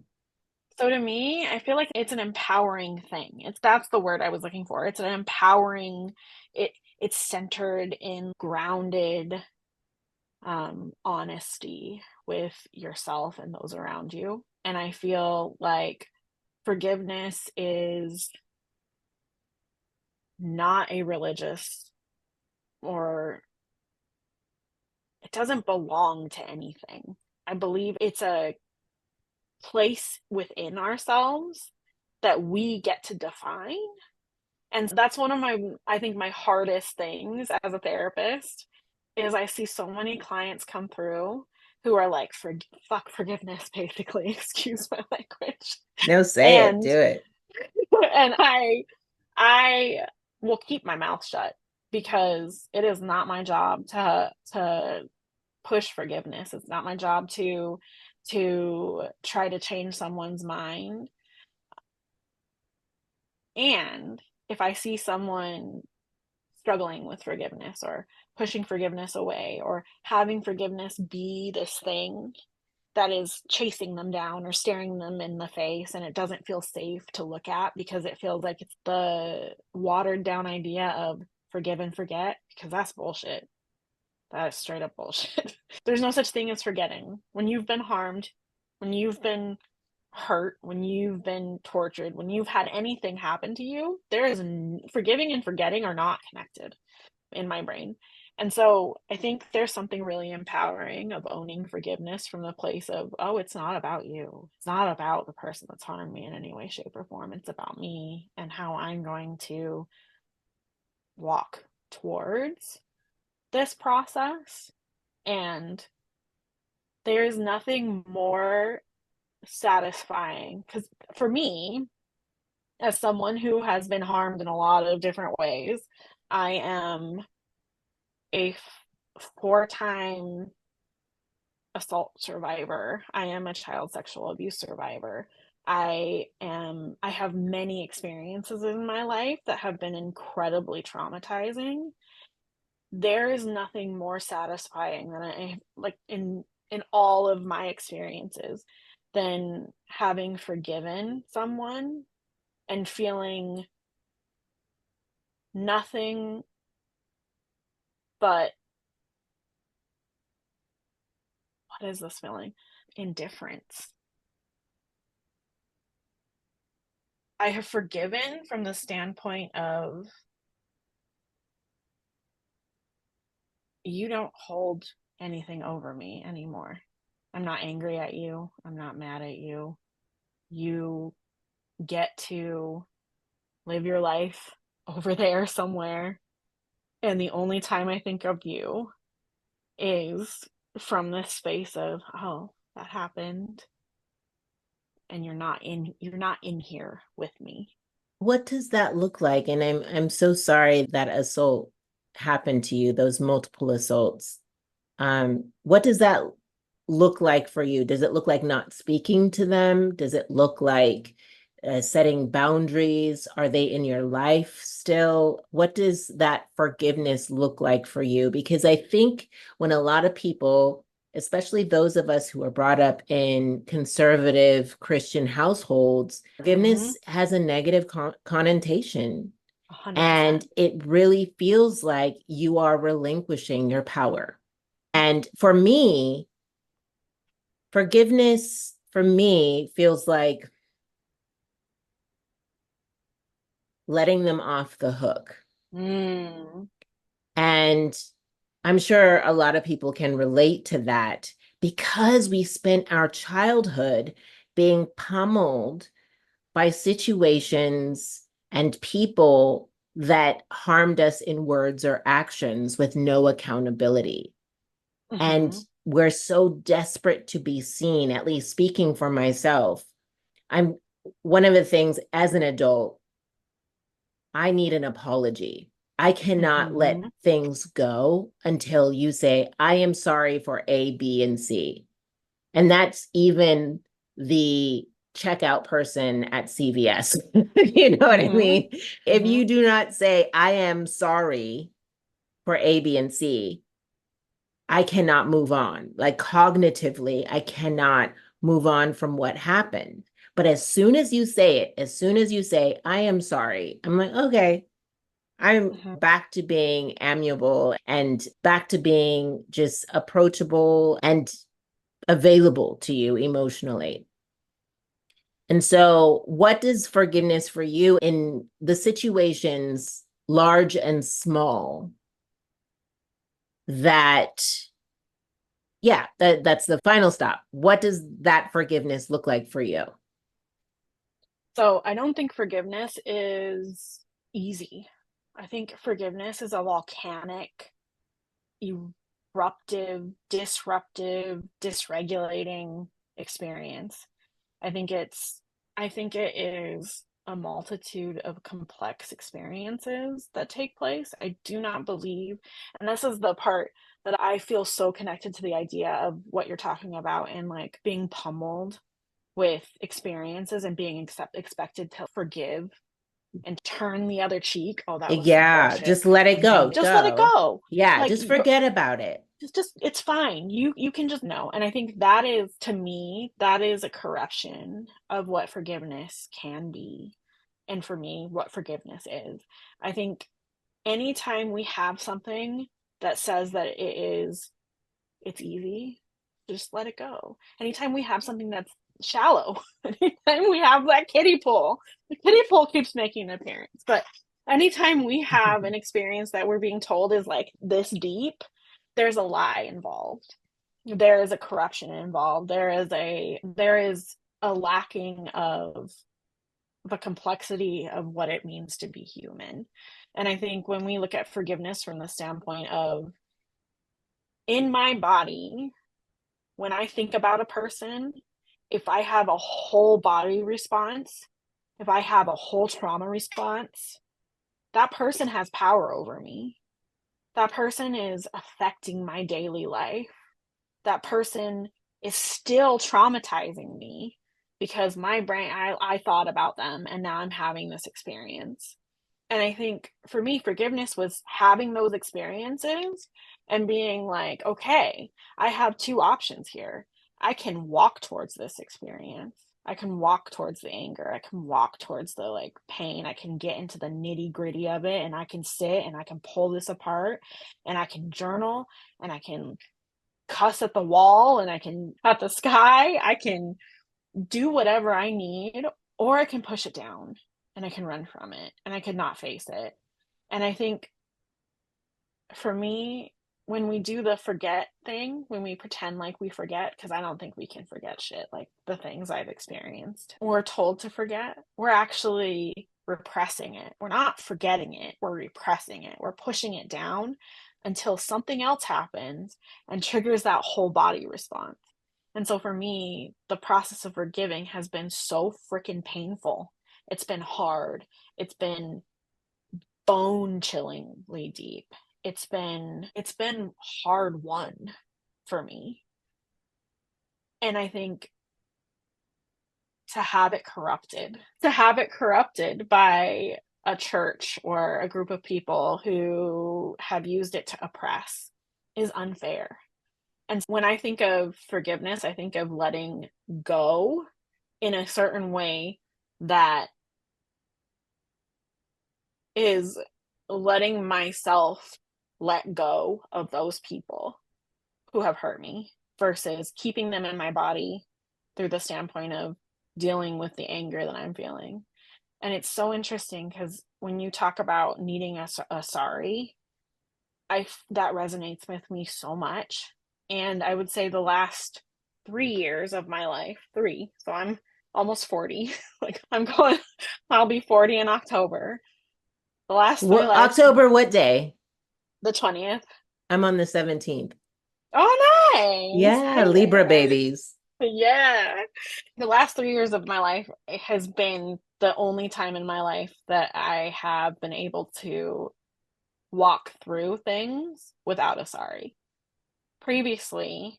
so to me, I feel like it's an empowering thing. That's the word I was looking for. It's an empowering, it's centered in grounded honesty with yourself and those around you. And I feel like forgiveness is not a religious, or it doesn't belong to anything. I believe it's a place within ourselves that we get to define. And that's one of I think my hardest things as a therapist is I see so many clients come through who are like, fuck forgiveness, basically. Excuse my language. No, say it, And do it. and I will keep my mouth shut because it is not my job to push forgiveness. It's not my job to try to change someone's mind. And if I see someone struggling with forgiveness or pushing forgiveness away or having forgiveness be this thing that is chasing them down or staring them in the face, and it doesn't feel safe to look at because it feels like it's the watered down idea of forgive and forget, because that's bullshit. That is straight up bullshit. There's no such thing as forgetting. When you've been harmed, when you've been hurt, when you've been tortured, when you've had anything happen to you, there is forgiving and forgetting are not connected in my brain. And so I think there's something really empowering of owning forgiveness from the place of, oh, it's not about you. It's not about the person that's harmed me in any way, shape, or form. It's about me and how I'm going to walk towards this process. And there's nothing more satisfying because for me, as someone who has been harmed in a lot of different ways, I am a 4-time assault survivor. I am a child sexual abuse survivor. I have many experiences in my life that have been incredibly traumatizing. There is nothing more satisfying than in all of my experiences than having forgiven someone and feeling nothing but, what is this feeling? Indifference. I have forgiven from the standpoint of, you don't hold anything over me anymore. I'm not angry at you. I'm not mad at you. You get to live your life over there somewhere. And the only time I think of you is from this space of, oh, that happened. And you're not in here with me. What does that look like? And I'm so sorry that assault happened to you, those multiple assaults. What does that look like for you? Does it look like not speaking to them? Does it look like setting boundaries? Are they in your life still? What does that forgiveness look like for you? Because I think when a lot of people, especially those of us who are brought up in conservative Christian households, Mm-hmm. forgiveness has a negative connotation. 100%. And it really feels like you are relinquishing your power. And for me, forgiveness for me feels like letting them off the hook. Mm. And I'm sure a lot of people can relate to that because we spent our childhood being pummeled by situations and people that harmed us in words or actions with no accountability. And Mm-hmm. we're so desperate to be seen, at least speaking for myself. I'm one of the things as an adult, I need an apology. I cannot let Mm-hmm. things go until you say, I am sorry for A, B, and C. And that's even the checkout person at CVS. You know what I Mm-hmm. mean? If Mm-hmm. you do not say, I am sorry for A, B, and C, I cannot move on. Like cognitively, I cannot move on from what happened. But as soon as you say it, as soon as you say, I am sorry, I'm like, okay, I'm Mm-hmm. back to being amiable and back to being just approachable and available to you emotionally. And so, what does forgiveness for you in the situations, large and small, that, yeah, that's the final stop. What does that forgiveness look like for you? So I don't think forgiveness is easy. I think forgiveness is a volcanic disruptive, dysregulating experience. I think it's I think it is a multitude of complex experiences that take place. I do not believe, and this is the part that I feel so connected to the idea of what you're talking about, and like being pummeled with experiences and being expected to forgive and turn the other cheek. Oh, that was some Yeah, bullshit. just let it go. Just let it Go. go. Yeah, Like just forget about it. just it's fine. You can just know. And I think that is, to me, that is a corruption of what forgiveness can be. And for me, what forgiveness is. I think anytime we have something that says that it's easy, just let it go. Anytime we have something that's shallow, anytime we have that kiddie pool, the kiddie pool keeps making an appearance. But anytime we have an experience that we're being told is like this deep, there's a lie involved. There is a corruption involved. There is a lacking of the complexity of what it means to be human. And I think when we look at forgiveness from the standpoint of, in my body, when I think about a person, if I have a whole body response, if I have a whole trauma response, that person has power over me. That person is affecting my daily life. That person is still traumatizing me because my brain, I thought about them and now I'm having this experience. And I think for me, forgiveness was having those experiences and being like, okay, I have two options here. I can walk towards this experience. I can walk towards the anger. I can walk towards the like pain. I can get into the nitty gritty of it, and I can sit and I can pull this apart, and I can journal, and I can cuss at the wall, and I can at the sky. I can do whatever I need, or I can push it down and I can run from it and I could not face it. And I think for me, when we do the forget thing, when we pretend like we forget, because I don't think we can forget shit like the things I've experienced, we're told to forget, we're actually repressing it. We're not forgetting it, we're repressing it. We're pushing it down until something else happens and triggers that whole body response. And so for me, the process of forgiving has been so freaking painful. It's been hard. It's been bone chillingly deep. It's been hard won for me. And I think to have it corrupted by a church or a group of people who have used it to oppress is unfair. And when I think of forgiveness, I think of letting go in a certain way that is letting myself let go of those people who have hurt me versus keeping them in my body through the standpoint of dealing with the anger that I'm feeling. And it's so interesting because when you talk about needing a sorry, that resonates with me so much. And I would say the last 3 years of my life, so I'm almost 40. Like I'll be 40 in October. The last three What lives, October, what day? the 20th. I'm on the 17th. Oh, nice. Yeah, Hey Libra there. babies. Yeah. The last 3 years of my life has been the only time in my life that I have been able to walk through things without a sorry. Previously,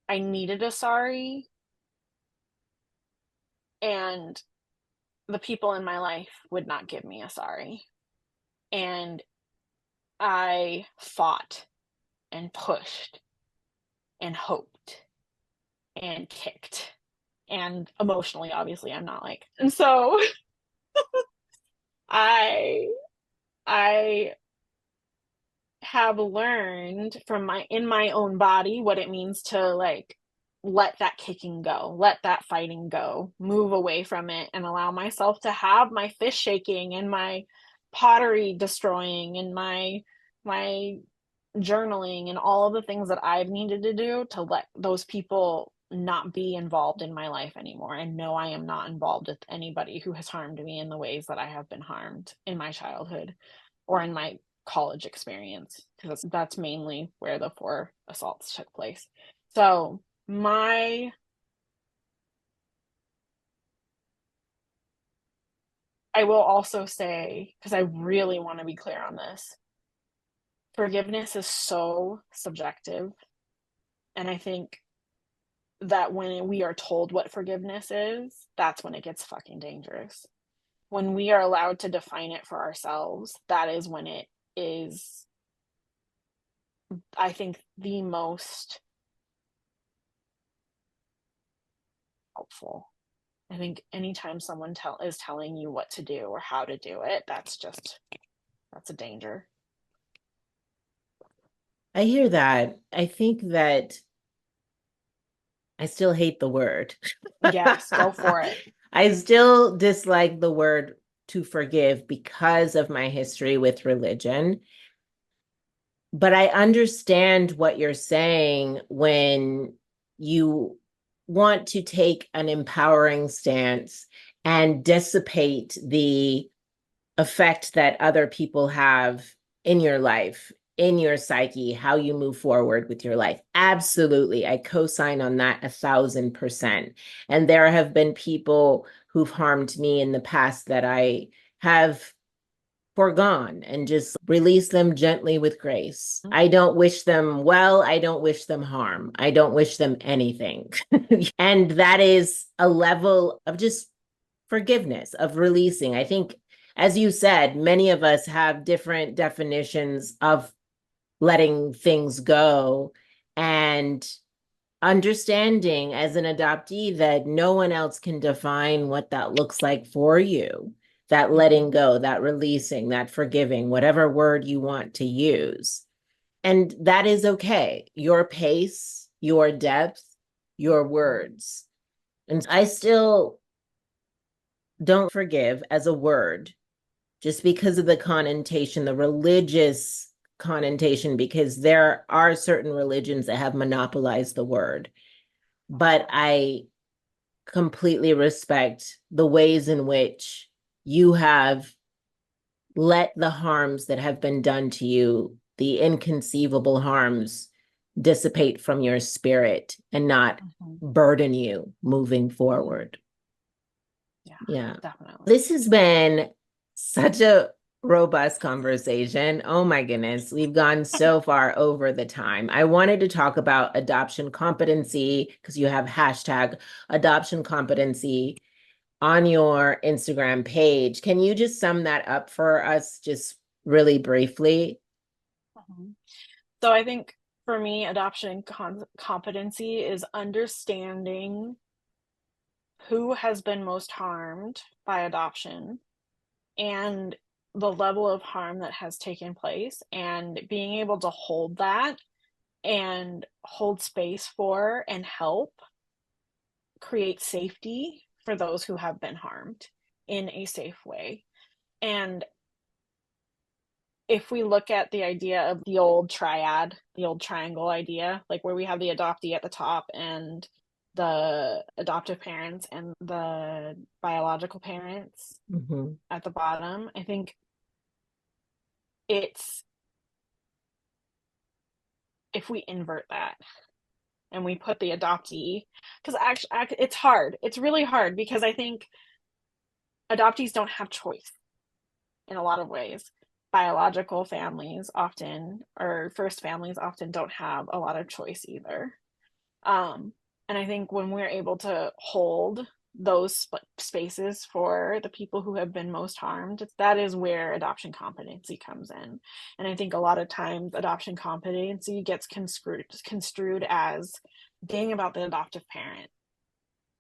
I needed a sorry, and the people in my life would not give me a sorry. And I fought and pushed and hoped and kicked. And emotionally, obviously, I'm not like. And so I I have learned from my in my own body what it means to like let that kicking go, let that fighting go, move away from it and allow myself to have my fish shaking and my pottery destroying and my journaling and all of the things that I've needed to do to let those people not be involved in my life anymore, and know I am not involved with anybody who has harmed me in the ways that I have been harmed in my childhood or in my college experience, because that's mainly where the 4 assaults took place. So my I will also say, because I really want to be clear on this, forgiveness is so subjective. And I think that when we are told what forgiveness is, that's when it gets fucking dangerous. When we are allowed to define it for ourselves, that is when it is, I think, the most helpful. I think anytime someone is telling you what to do or how to do it, that's a danger. I hear that. I think that I still hate the word. Yes, go for it. I still dislike the word to forgive because of my history with religion. But I understand what you're saying when you want to take an empowering stance and dissipate the effect that other people have in your life, in your psyche, how you move forward with your life. Absolutely. I co-sign on that 1,000%. And there have been people who've harmed me in the past that I have foregone and just release them gently with grace. I don't wish them well. I don't wish them harm. I don't wish them anything. And that is a level of just forgiveness, of releasing. I think, as you said, many of us have different definitions of letting things go and understanding as an adoptee that no one else can define what that looks like for you. That letting go, that releasing, that forgiving, whatever word you want to use. And that is okay. Your pace, your depth, your words. And I still don't forgive as a word just because of the connotation, the religious connotation, because there are certain religions that have monopolized the word. But I completely respect the ways in which you have let the harms that have been done to you, the inconceivable harms, dissipate from your spirit and not burden you moving forward. Yeah. Definitely. This has been such a robust conversation. Oh my goodness. We've gone so far over the time. I wanted to talk about adoption competency because you have hashtag adoption competency on your Instagram page. Can you just sum that up for us just really briefly? So I think for me, adoption competency is understanding who has been most harmed by adoption and the level of harm that has taken place, and being able to hold that and hold space for and help create safety for those who have been harmed in a safe way. And if we look at the idea of the old triad, the old triangle idea, like where we have the adoptee at the top and the adoptive parents and the biological parents at the bottom, I think it's, if we invert that and we put the adoptee, because actually it's hard. It's really hard because I think adoptees don't have choice in a lot of ways. Biological families often, or first families often, don't have a lot of choice either. And I think when we're able to hold those spaces for the people who have been most harmed, that is where adoption competency comes in. And I think a lot of times adoption competency gets construed as being about the adoptive parent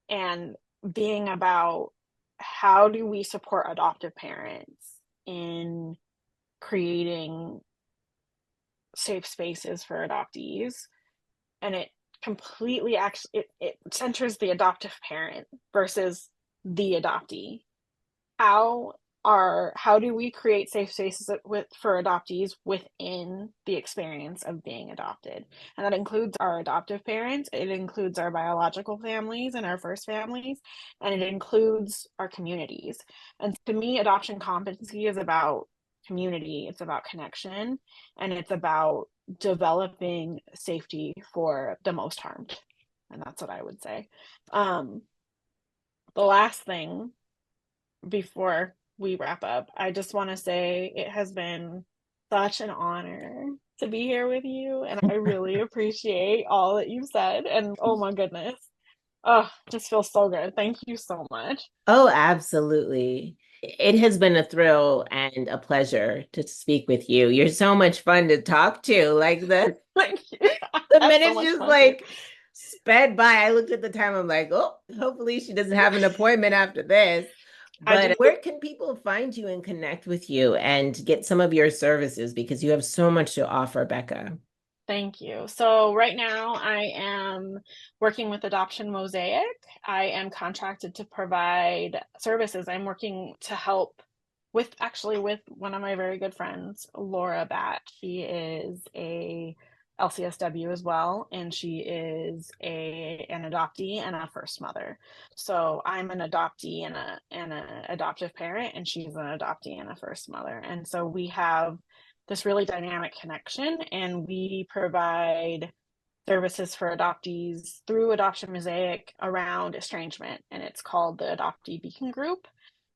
and being about how do we support adoptive parents in creating safe spaces for adoptees. And it completely actually it centers the adoptive parent versus the adoptee. How do we create safe spaces for adoptees within the experience of being adopted? And that includes our adoptive parents, it includes our biological families and our first families, and it includes our communities. And to me, adoption competency is about community, it's about connection, and it's about developing safety for the most harmed. And that's what I would say. Um, the last thing before we wrap up, I just want to say it has been such an honor to be here with you, and I really appreciate all that you've said. And oh my goodness, oh, just feels so good. Thank you so much. Oh, absolutely. It has been a thrill and a pleasure to speak with you. You're so much fun to talk to. Like Thank you. I the had so minutes much just fun too. like sped by. I looked at the time. I'm like, oh, hopefully she doesn't have an appointment after this. I But just where can people find you and connect with you and get some of your services? Because you have so much to offer, Becca. Thank you. So right now I am working with Adoption Mosaic. I am contracted to provide services. I'm working to help with actually with one of my very good friends, Laura Bat. She is a LCSW as well, and she is an adoptee and a first mother. So I'm an adoptee and a adoptive parent, and she's an adoptee and a first mother. And so we have this really dynamic connection, and we provide services for adoptees through Adoption Mosaic around estrangement, and it's called the Adoptee Beacon Group.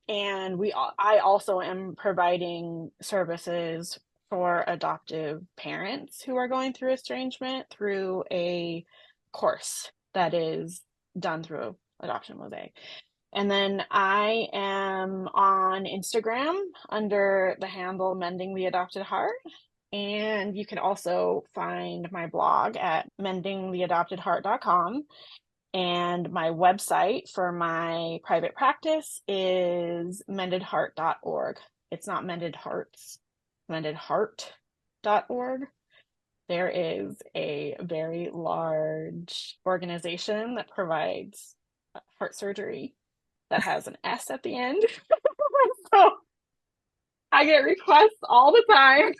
And I also am providing services for adoptive parents who are going through estrangement through a course that is done through Adoption Mosaic. And then I am on Instagram under the handle Mending the Adopted Heart. And you can also find my blog at mendingtheadoptedheart.com. And my website for my private practice is mendedheart.org. It's not Mended Hearts, mendedheart.org. There is a very large organization that provides heart surgery that has an S at the end. So I get requests all the time.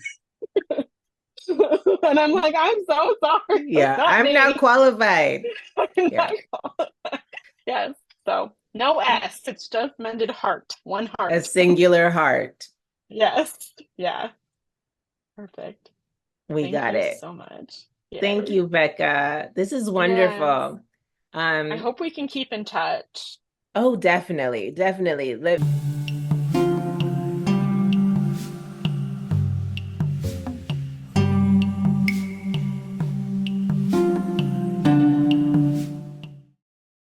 And I'm like, I'm so sorry. It's Yeah, not I'm not me. qualified. I'm Yeah, not yes. So no S. It's just mended heart. One a heart. singular heart. Yes. Yeah. Perfect. We Thank got you it. so much. Yes. Thank you, Becca. This is Yes. wonderful. I Um, hope we can keep in touch. oh, definitely, definitely.